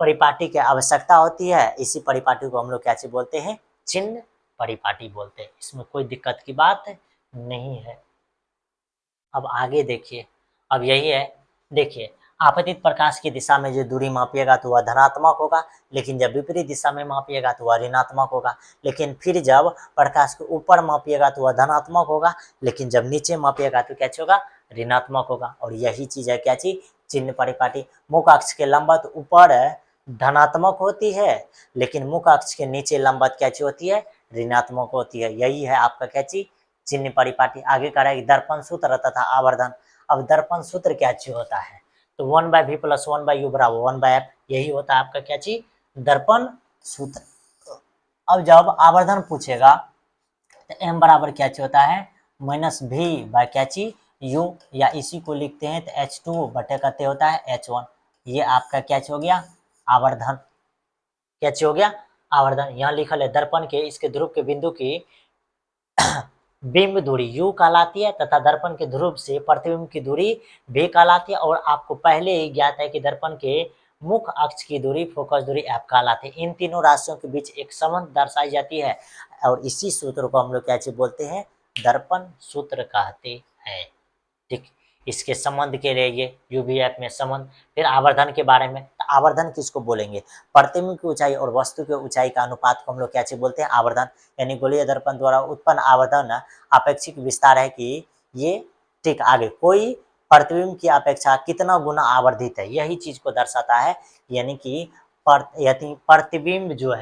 परिपाटी की आवश्यकता होती है, इसी परिपाटी को हम लोग क्या चीज बोलते हैं, चिन्ह परिपाटी बोलते हैं। इसमें कोई दिक्कत की बात नहीं है। अब आगे देखिए, अब यही है, देखिए, आपतित प्रकाश की दिशा में जो दूरी मापिएगा तो वह धनात्मक होगा, लेकिन जब विपरीत दिशा में मापिएगा तो वह ऋणात्मक होगा। लेकिन फिर जब प्रकाश के ऊपर मापिएगा तो वह धनात्मक होगा, लेकिन जब नीचे मापिएगा तो क्या होगा, ऋणात्मक होगा। और यही चीज है क्या चीज, चिन्ह परिपाटी। मुख्य अक्ष के लंबवत ऊपर धनात्मक होती है, लेकिन मुख्य अक्ष के नीचे लंबवत क्या चीज होती है, ऋणात्मक होती है। यही है आपका क्या चीज, चिन्ह परिपाटी। आगे कह रहा है कि दर्पण सूत्र तथा आवर्धन। अब दर्पण सूत्र क्या चीज होता है, तो 1/v + 1/u बराबर 1/f, यही होता है आपका क्या चीज, दर्पण सूत्र। अब जब आवर्धन पूछेगा तो m बराबर क्या चीज होता है, -v/, क्या चीज, u, या इसी को लिखते हैं तो h2 बटे कते होता है h1। ये आपका क्या चीज हो गया, आवर्धन। क्या चीज हो गया, आवर्धन। यहाँ लिखल है दर्पण के इसके ध्रुव के बिंदु की बिंब दूरी u कहलाती है तथा दर्पण के ध्रुव से प्रतिबिंब की दूरी v कहलाती है। और आपको पहले ही ज्ञात है कि दर्पण के मुख्य अक्ष की दूरी फोकस दूरी f कहलाती है। इन तीनों राशियों के बीच एक संबंध दर्शाई जाती है और इसी सूत्र को हम लोग क्या चीज बोलते हैं, दर्पण सूत्र कहते हैं। ठीक, इसके संबंध के लिए ये यूवीएफ में संबंध। फिर आवर्धन के बारे में, तो आवर्धन किसको बोलेंगे, प्रतिबिंब की ऊंचाई और वस्तु की ऊंचाई का अनुपात को हम लोग क्या चीज बोलते हैं, आवर्धन। यानी गोलीय दर्पण द्वारा उत्पन्न आवर्धन अपेक्षिक विस्तार है कि ये, ठीक, आगे कोई प्रतिबिंब की अपेक्षा कितना गुना आवर्धित है, यही चीज को दर्शाता है। यानी कि प्रतिबिंब जो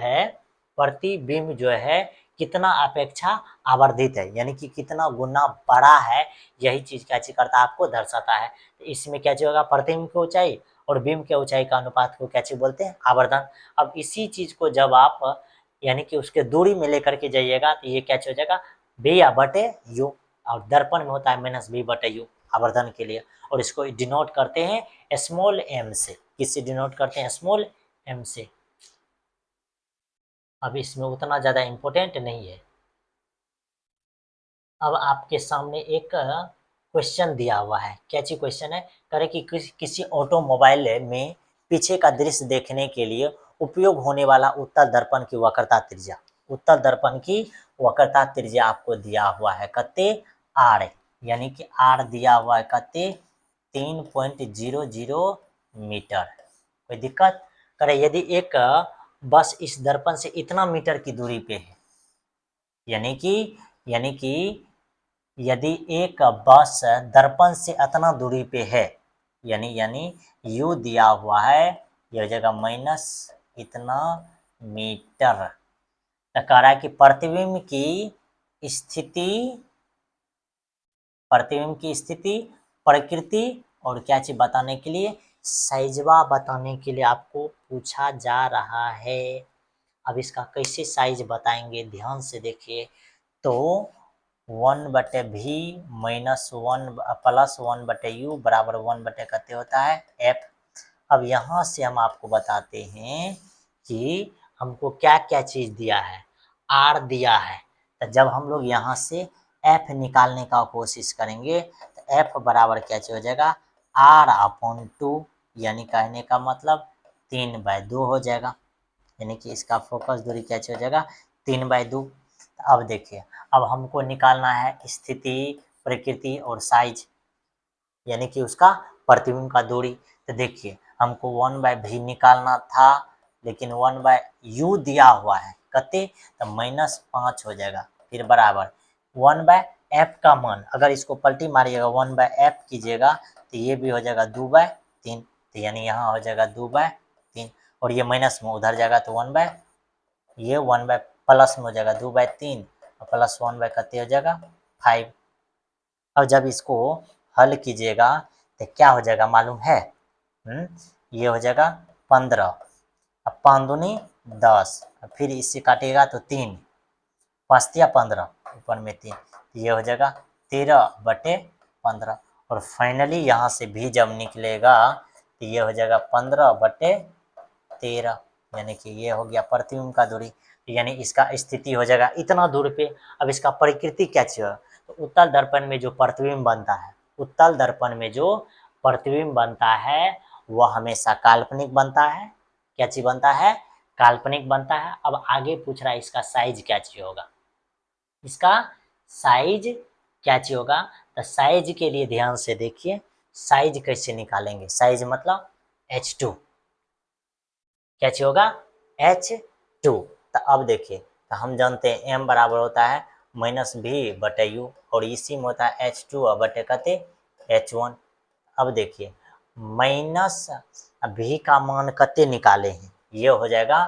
है कितना अपेक्षा आवर्धित है, यानी कि कितना गुना बड़ा है, यही चीज क्या चीज करता है, आपको दर्शाता है। तो इसमें क्या चीज होगा, प्रतिबिंब की ऊंचाई और बिंब के ऊंचाई का अनुपात को क्या चीज बोलते हैं, आवर्धन। अब इसी चीज को जब आप यानी कि उसके दूरी में लेकर के जाइएगा तो ये क्या चीज हो जाएगा, बी बटे यू, और दर्पण में होता है माइनस बी बटे यू आवर्धन के लिए। और इसको डिनोट करते हैं स्मॉल एम से, किससे डिनोट करते हैं, स्मॉल एम से। अब इसमें उतना ज्यादा इंपॉर्टेंट नहीं है। अब आपके सामने एक क्वेश्चन दिया हुआ है, क्या चीज क्वेश्चन है, करे कि किसी ऑटोमोबाइल में पीछे का दृश्य देखने के लिए उपयोग होने वाला उत्तल दर्पण की वक्रता त्रिज्या, उत्तल दर्पण की वक्रता त्रिज्या आपको दिया हुआ है कते, आर, यानी कि आर दिया हुआ है कते, 3.00 मीटर। कोई दिक्कत, करे यदि एक बस इस दर्पण से इतना मीटर की दूरी पे है, यानी कि यदि एक बस दर्पण से इतना दूरी पे है, यानी यू दिया हुआ है, यह जगह माइनस इतना मीटर, तो कह रहा है कि स्थिति प्रतिबिंब की स्थिति, प्रकृति और क्या चीज बताने के लिए, साइजवा बताने के लिए आपको पूछा जा रहा है। अब इसका कैसे साइज बताएंगे, ध्यान से देखिए। तो 1/v माइनस 1 प्लस 1/u बराबर 1 कितने होता है, f। अब यहाँ से हम आपको बताते हैं कि हमको क्या क्या चीज दिया है, r दिया है। तो जब हम लोग यहाँ से f निकालने का कोशिश करेंगे तो f बराबर क्या चीज हो जाएगा, r/2, यानी कहने का मतलब 3/2 हो जाएगा। यानी कि इसका फोकस दूरी क्या हो जाएगा, 3/2। अब देखिए, अब हमको निकालना है स्थिति, प्रकृति और साइज, यानी कि उसका प्रतिबिंब का दूरी। तो देखिए हमको 1/v निकालना था, लेकिन 1/u दिया हुआ है कते, तो -5 हो जाएगा। फिर बराबर 1/f का मान, अगर इसको पलटी मारिएगा 1/f कीजिएगा तो ये भी हो जाएगा 2/3, तो यानी यहाँ हो जाएगा 2/3, और ये माइनस में उधर जाएगा तो 1 बाय प्लस में हो जाएगा 2/3 और प्लस 1 कितने हो जाएगा 5। अब जब इसको हल कीजिएगा तो क्या हो जाएगा मालूम है, ये हो जाएगा 15, अब 5 दूनी 10, फिर इससे काटिएगा तो 3, 5×15 ऊपर में 3, ये हो जाएगा 13/15। और फाइनली यहाँ से भी जब निकलेगा तो ये हो जाएगा 15/13, यानी कि ये हो गया प्रतिबिंब का दूरी, यानी इसका स्थिति हो जाएगा इतना दूर पे। अब इसका प्रकृति क्या चाहिए, तो उत्तल दर्पण में जो प्रतिबिंब बनता है, उत्तल दर्पण में जो प्रतिबिंब बनता है वह हमेशा काल्पनिक बनता है। क्या चीज बनता है, काल्पनिक बनता है। अब आगे पूछ रहा है इसका साइज क्या चाहिए होगा, इसका साइज क्या चाहिए होगा, तो साइज के लिए ध्यान से देखिए, साइज कैसे निकालेंगे, साइज मतलब H2, क्या चाहिए होगा, H2। तो अब देखिए, तो हम जानते हैं m बराबर होता है -v/u, और इसी में होता है H2 बटे कते H1। अब देखिए माइनस v का मान कते निकाले हैं, ये हो जाएगा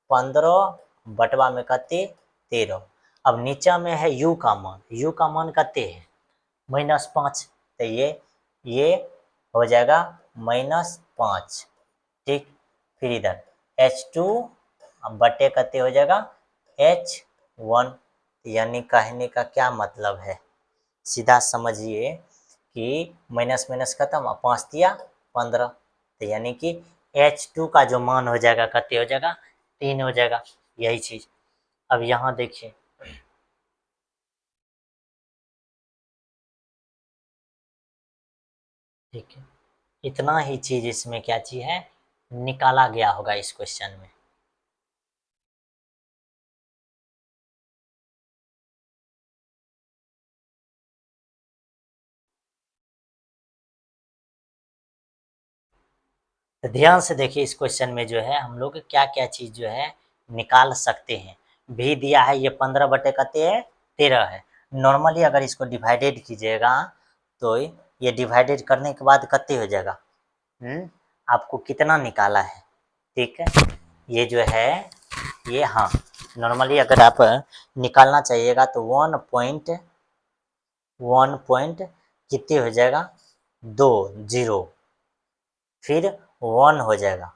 15 बटवा में कते 13। अब नीचे में है u का मान, u का मान कते है -5, तो ये हो जाएगा -5, ठीक। फिर इधर H2 बटे कते हो जाएगा H1, यानी कहने का क्या मतलब है, सीधा समझिए कि माइनस माइनस खत्म, 5 दिया 15, तो यानी कि H2 का जो मान हो जाएगा कते हो जाएगा 3 हो जाएगा, यही चीज। अब यहाँ देखिए, ठीक है, इतना ही चीज इसमें क्या चीज है, निकाला गया होगा इस क्वेश्चन में। तो ध्यान से देखिए इस क्वेश्चन में जो है हम लोग क्या क्या चीज़ जो है निकाल सकते हैं। भी दिया है ये 15 बटे कते है 13 है। नॉर्मली अगर इसको डिवाइडेड कीजिएगा तो ये डिवाइडेड करने के बाद कते हो जाएगा, आपको कितना निकाला है, ठीक है। ये जो है ये, हाँ, नॉर्मली अगर आप निकालना चाहिएगा तो 1 पॉइंट कितने हो जाएगा 20, फिर 1 हो जाएगा,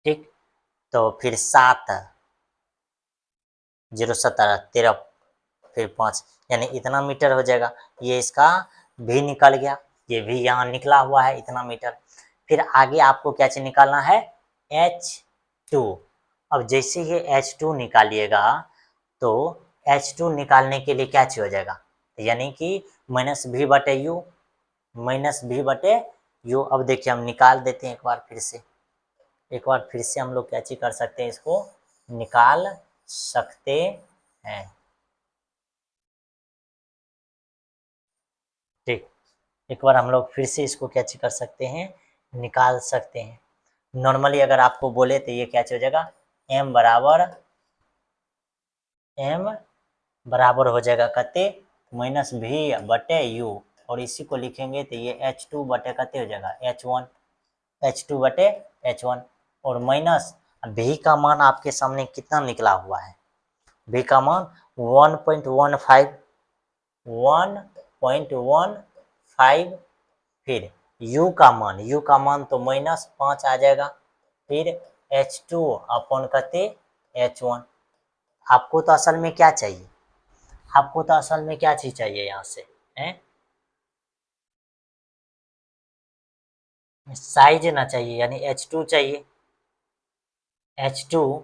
ठीक। तो फिर 7 0 17 13 फिर 5, यानी इतना मीटर हो जाएगा। ये इसका भी निकल गया, ये भी यहाँ निकला हुआ है इतना मीटर। फिर आगे आपको क्या चीज निकालना है, H2। अब जैसे ही H2 निकालिएगा तो H2 निकालने के लिए क्या चीज हो जाएगा, यानी कि -v/u, -v/u। अब देखिए हम निकाल देते हैं एक बार फिर से हम लोग क्या चीज कर सकते हैं, इसको निकाल सकते हैं, ठीक। एक बार हम लोग फिर से इसको क्या चीज कर सकते हैं, निकाल सकते हैं। नॉर्मली अगर आपको बोले तो ये क्या हो जाएगा, m बराबर हो जाएगा कते -v/u, और इसी को लिखेंगे तो ये H2 बटे कते हो जाएगा H1 और माइनस v का मान आपके सामने कितना निकला हुआ है, v का मान 1.15, फिर u का मान तो -5 आ जाएगा, फिर H2 अपॉन कते H1। आपको तो असल में क्या चाहिए, आपको तो असल में क्या चीज चाहिए यहाँ से, हैं, साइज ना चाहिए, यानी H2 चाहिए। H2,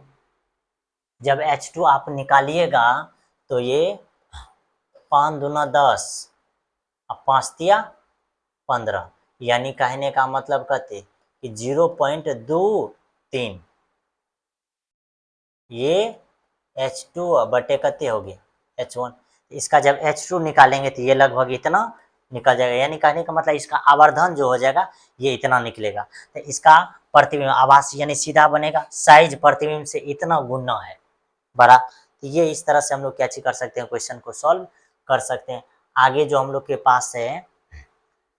जब H2 आप निकालिएगा तो ये 5 दूना 10 और 5 तिया 15, यानी कहने का मतलब कहते कि 0.23 ये H2 बटे कते हो गया H1। इसका जब H2 निकालेंगे तो ये लगभग इतना निकल जाएगा, यानी कहने का मतलब इसका आवर्धन जो हो जाएगा ये इतना निकलेगा। तो इसका प्रतिबिंब आभास यानी सीधा बनेगा, साइज प्रतिबिंब से इतना गुना है बड़ा। तो ये इस तरह से हम लोग क्या चीज कर सकते हैं, क्वेश्चन को सॉल्व कर सकते हैं। आगे जो हम लोग के पास है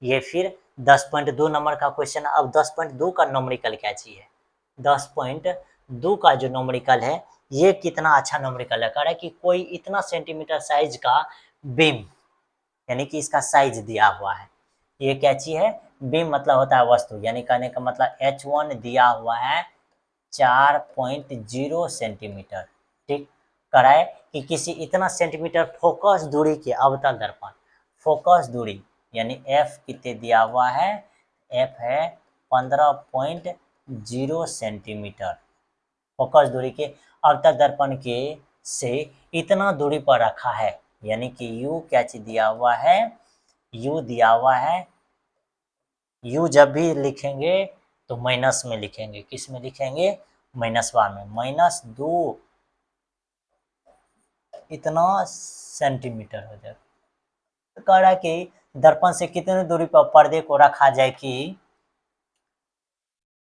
ये फिर 10.2 नंबर का क्वेश्चन। अब 10.2 का नोमरिकल क्या चीज है, 10.2 का जो नोमरिकल है ये कितना अच्छा नोमरिकल है, कह रहा है कि कोई इतना सेंटीमीटर साइज का बीम, यानी कि इसका साइज दिया हुआ है, ये क्या चीज है, बीम मतलब होता है वस्तु, यानी कहने का मतलब H1 दिया हुआ है 4.0 सेंटीमीटर, ठीक। कराए कि किसी इतना सेंटीमीटर फोकस दूरी के अवतल दर्पण, फोकस दूरी यानी F कितने दिया हुआ है, F है 15.0 सेंटीमीटर, फोकस दूरी के अवतल दर्पण के से इतना दूरी पर रखा है, यानी कि U क्या चीज दिया हुआ है, U दिया हुआ है, U जब भी लिखेंगे तो माइनस में लिखेंगे, किस में लिखेंगे, माइनस बार में, -2 इतना सेंटीमीटर हो जाएगा। तो कह रहा है कि दर्पण से कितने दूरी पर पर्दे को रखा जाए कि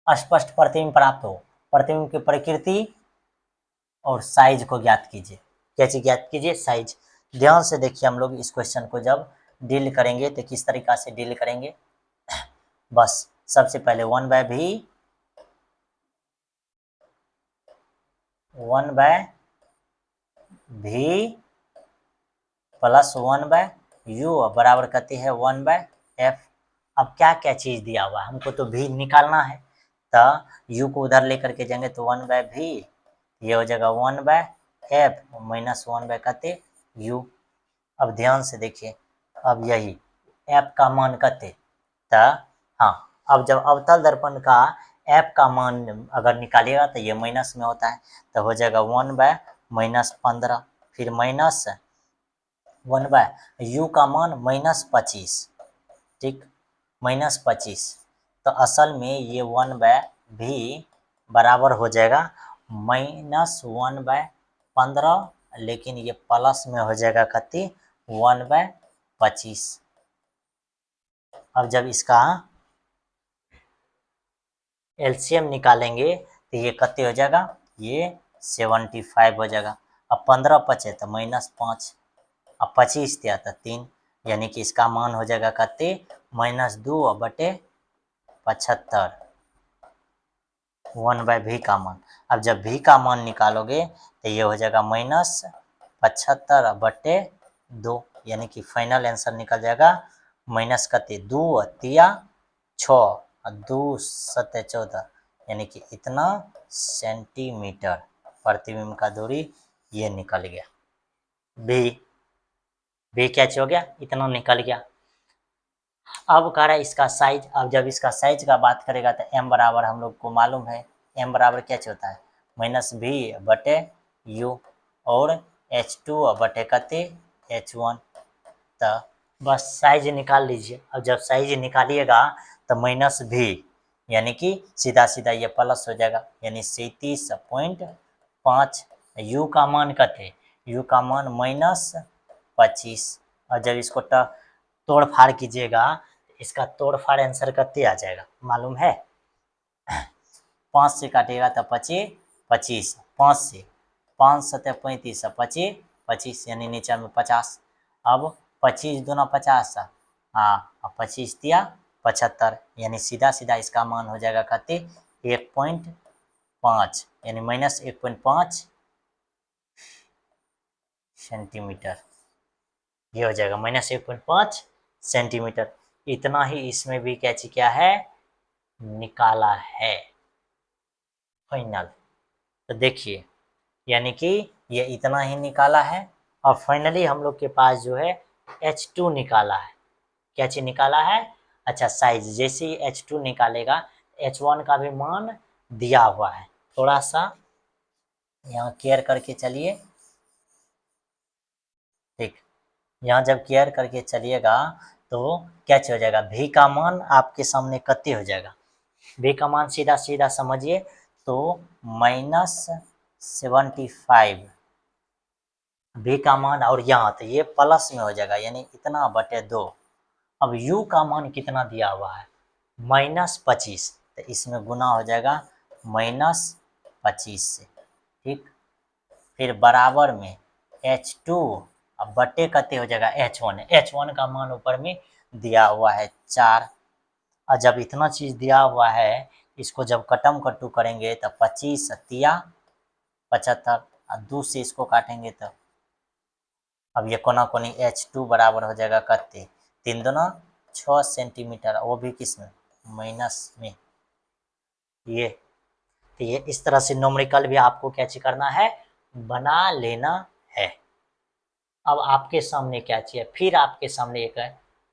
स्पष्ट प्रतिबिंब प्राप्त हो, प्रतिबिंब की प्रकृति और साइज को ज्ञात कीजिए। कैसे ज्ञात कीजिए, साइज। ध्यान से देखिए हम लोग इस क्वेश्चन को जब डील करेंगे तो किस तरीका से डील करेंगे, बस सबसे पहले 1/v 1/v+1/u बराबर कहते हैं 1/f। अब क्या क्या चीज दिया हुआ है, हमको तो v निकालना है, तो u को उधर लेकर के जाएंगे तो 1/v, ये हो जाएगा 1/f -1 कहते u। अब ध्यान से देखिए, अब यही f का मान कहते, तो हाँ, अब जब अवतल दर्पण का f का मान अगर निकालिएगा तो ये माइनस में होता है, तो हो जाएगा 1/-15, फिर -1/u का मान -25, ठीक, -25। तो असल में ये 1/v बराबर हो जाएगा -1/15, लेकिन ये प्लस में हो जाएगा कति 1/25। अब जब इसका एलसीएम निकालेंगे तो ये कति हो जाएगा, ये 75 हो जाएगा। अब 15 बचे तो -5, अब 25 दिया तो 3, यानी कि इसका मान हो जाएगा कति -2/75, 1/v का मान। अब जब v का मान निकालोगे तो ये हो जाएगा -75/2, यानी कि फाइनल आंसर निकल जाएगा माइनस कति 2 तिया 6 और 2 सत्ते 14, यानी कि इतना सेंटीमीटर प्रतिबिंब का दूरी ये निकल गया। बी क्या हो गया, इतना निकल गया। अब कह रहा है इसका साइज। अब जब इसका साइज का बात करेगा तो m बराबर हम लोग को मालूम है, m बराबर क्या होता है -v/u और h2/h1। तो बस साइज निकाल लीजिए। अब जब साइज निकालिएगा तो -v यानी कि सीधा सीधा ये प्लस हो जाएगा, यानी 37.5। u का मान कते, u का मान -25। और जब इसको तोड़ फाड़ कीजिएगा, इसका तोड़ फाड़ आंसर कते आ जाएगा मालूम है, 5 से काटिएगा तो 25, 25, 5 से 5 सत्ते 35, 25, 25, यानी नीचे में 50। अब 25 दूना 50, हाँ, अब 25 दिया 75, यानी सीधा सीधा इसका मान हो जाएगा कते 1.5, यानी -1.5 सेंटीमीटर। ये हो जाएगा -1.5 सेंटीमीटर। इतना ही इसमें भी क्या है, निकाला है फाइनल। तो देखिए, यानी कि ये इतना ही निकाला है। और फाइनली हम लोग के पास जो है H2 निकाला है। क्या चीज निकाला है, अच्छा साइज। जैसे ही H2 निकालेगा, H1 का भी मान दिया हुआ है। थोड़ा सा यहाँ केयर करके चलिए, ठीक। यहाँ जब केयर करके चलिएगा तो क्या हो जाएगा, v का मान आपके सामने कते हो जाएगा, v का मान सीधा सीधा समझिए तो -75 v का मान, और यहाँ तो ये प्लस में हो जाएगा, यानी इतना बटे 2। अब u का मान कितना दिया हुआ है -25, तो इसमें गुना हो जाएगा -25 से, ठीक। फिर बराबर में H2, अब बटे कते हो जाएगा H1, H1 का मान ऊपर में दिया हुआ है 4। और जब इतना चीज दिया हुआ है, इसको जब कटम कट्टू करेंगे तो 25 तिया 75, और 2 से इसको काटेंगे तो अब ये कोना कोनी H2 बराबर हो जाएगा कते 3 दूना 6 सेंटीमीटर, वो भी किस में, माइनस में। ये तो ये इस तरह से न्यूमेरिकल भी आपको क्या करना है, बना लेना है। अब आपके सामने क्या चाहिए, फिर आपके सामने एक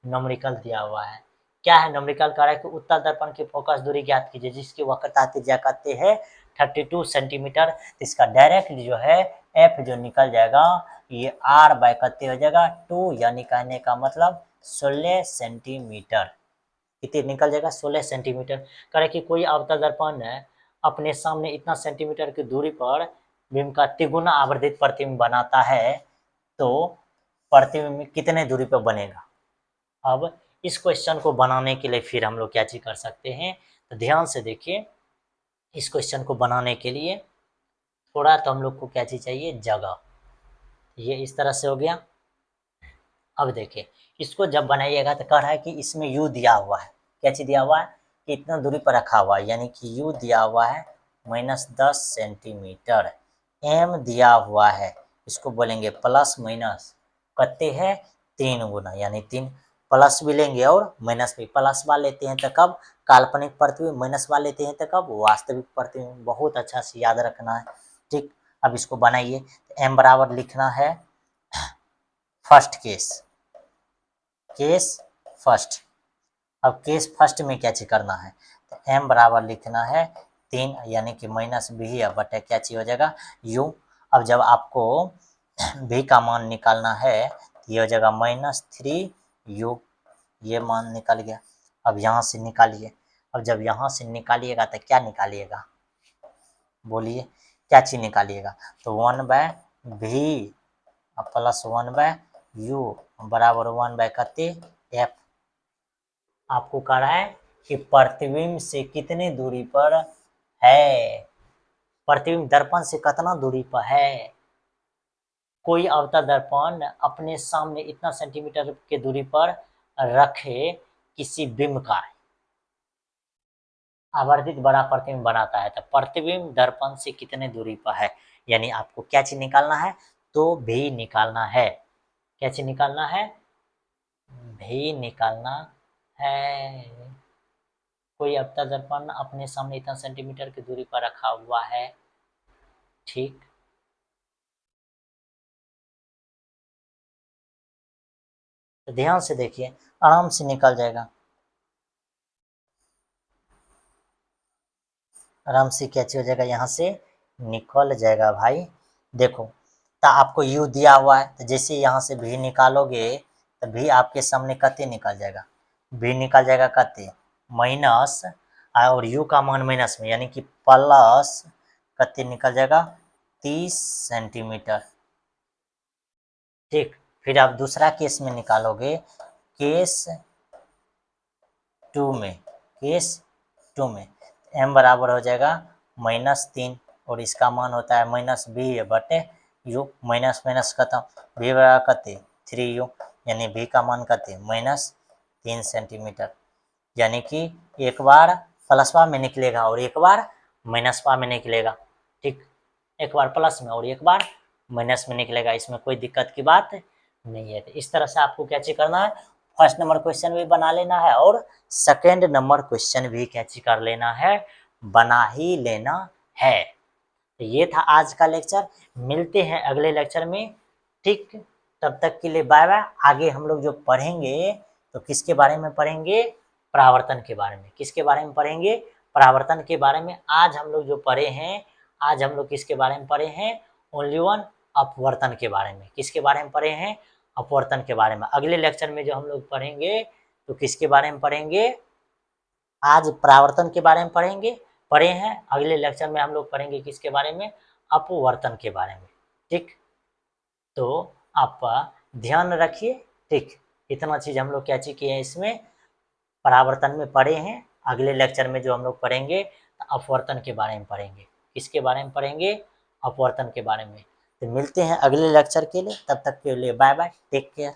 न्यूमेरिकल दिया हुआ है। क्या है न्यूमेरिकल, कह रहा है कि उत्तल दर्पण की फोकस दूरी ज्ञात कीजिए जिसकी वक्रता त्रिज्या कहते हैं 32 सेंटीमीटर। इसका डायरेक्ट जो है एफ जो निकल जाएगा, ये आर बाय कते हो जाएगा 2, यानी कहने का मतलब 16 सेंटीमीटर। कितने निकल जाएगा, 16 सेंटीमीटर। कह रहे कि कोई अवतल दर्पण अपने सामने इतना सेंटीमीटर की दूरी पर बिंब का तिगुना आवर्धित प्रतिबिंब बनाता है, तो प्रतिबिंब कितने दूरी पर बनेगा। अब इस क्वेश्चन को बनाने के लिए फिर हम लोग क्या चीज कर सकते हैं, तो ध्यान से देखिए। इस क्वेश्चन को बनाने के लिए थोड़ा तो हम लोग को क्या चीज चाहिए, जगह। ये इस तरह से हो गया। अब देखिए, इसको जब बनाइएगा तो कह रहा है कि इसमें u दिया हुआ है, क्या चीज दिया हुआ है कि इतना दूरी पर रखा हुआ है, यानी कि u दिया हुआ है -10 सेंटीमीटर। m दिया हुआ है, इसको बोलेंगे प्लस माइनस कते है 3 गुना, यानी 3। प्लस भी लेंगे और माइनस भी। प्लस वाले लेते हैं तो कब काल्पनिक प्रतिबिंब, माइनस वाले लेते हैं तो कब वास्तविक प्रतिबिंब। बहुत अच्छा से याद रखना है, ठीक। अब इसको बनाइए, m बराबर लिखना है फर्स्ट केस फर्स्ट। अब केस फर्स्ट में क्या चीज करना है, तो m बराबर लिखना है 3, यानी कि -b बटे क्या चीज हो जाएगा u। अब जब आपको v का मान निकालना है तो ये हो जाएगा -3u, ये मान निकल गया। अब यहाँ से निकालिए। अब जब यहाँ से निकालिएगा तो क्या निकालिएगा, बोलिए क्या चीज निकालिएगा, तो 1/v प्लस 1/u बराबर 1/कते f। आपको कह रहा है कि प्रतिबिंब से कितने दूरी पर है, प्रतिबिंब दर्पण से कितना दूरी पर है। कोई अवतल दर्पण अपने सामने इतना सेंटीमीटर के दूरी पर रखे किसी बिंब का, आवर्धित बड़ा प्रतिबिंब बनाता है, तो प्रतिबिंब दर्पण से कितने दूरी पर है, यानी आपको क्या चीज निकालना है, तो भी निकालना है। क्या चीज निकालना है, भी निकालना है। कोई अवतल दर्पण अपने सामने इतना सेंटीमीटर की दूरी पर रखा हुआ है, ठीक। तो ध्यान से देखिए, आराम से निकल जाएगा, आराम से क्या हो जाएगा, यहाँ से निकल जाएगा भाई। देखो तो आपको u दिया हुआ है, तो जैसे यहाँ से भी निकालोगे तो भी आपके सामने कते निकल जाएगा, भी निकल जाएगा कते माइनस, और u का मान माइनस में यानी कि प्लस कते निकल जाएगा 30 सेंटीमीटर, ठीक। फिर आप दूसरा केस में निकालोगे, केस 2 में, केस 2 में m बराबर हो जाएगा -3 और इसका मान होता है -b/u, माइनस माइनस खत्म, v बराबर कते 3u, यानी v का मान कते -3 सेंटीमीटर, यानी कि एक बार प्लसवा में निकलेगा और एक बार माइनसवा में निकलेगा, ठीक। एक बार प्लस में और एक बार माइनस में निकलेगा, इसमें कोई दिक्कत की बात नहीं है। तो इस तरह से आपको क्या चीज करना है, फर्स्ट नंबर क्वेश्चन भी बना लेना है और सेकेंड नंबर क्वेश्चन भी क्या चीज कर लेना है, बना ही लेना है। तो ये था आज का लेक्चर, मिलते हैं अगले लेक्चर में, ठीक। तब तक के लिए बाय बाय। आगे हम लोग जो पढ़ेंगे तो किसके बारे में पढ़ेंगे, परावर्तन के बारे में। किसके बारे में पढ़ेंगे, परावर्तन के बारे में। आज हम लोग जो पढ़े हैं, आज हम लोग किसके बारे में पढ़े हैं, ओनली वन अपवर्तन के बारे में। किसके बारे में पढ़े हैं, अपवर्तन के बारे में। अगले लेक्चर में जो हम लोग पढ़ेंगे तो किसके बारे में पढ़ेंगे, आज परावर्तन के बारे में पढ़े हैं, अगले लेक्चर में हम लोग पढ़ेंगे किसके बारे में, अपवर्तन के बारे में, ठीक। तो आप ध्यान रखिए, ठीक। इतना चीज हम लोग क्या चीज किए हैं, इसमें परावर्तन में पढ़े हैं। अगले लेक्चर में जो हम लोग पढ़ेंगे अपवर्तन के बारे में पढ़ेंगे। किसके बारे में पढ़ेंगे, अपवर्तन के बारे में। तो मिलते हैं अगले लेक्चर के लिए, तब तक के लिए बाय बाय, टेक केयर।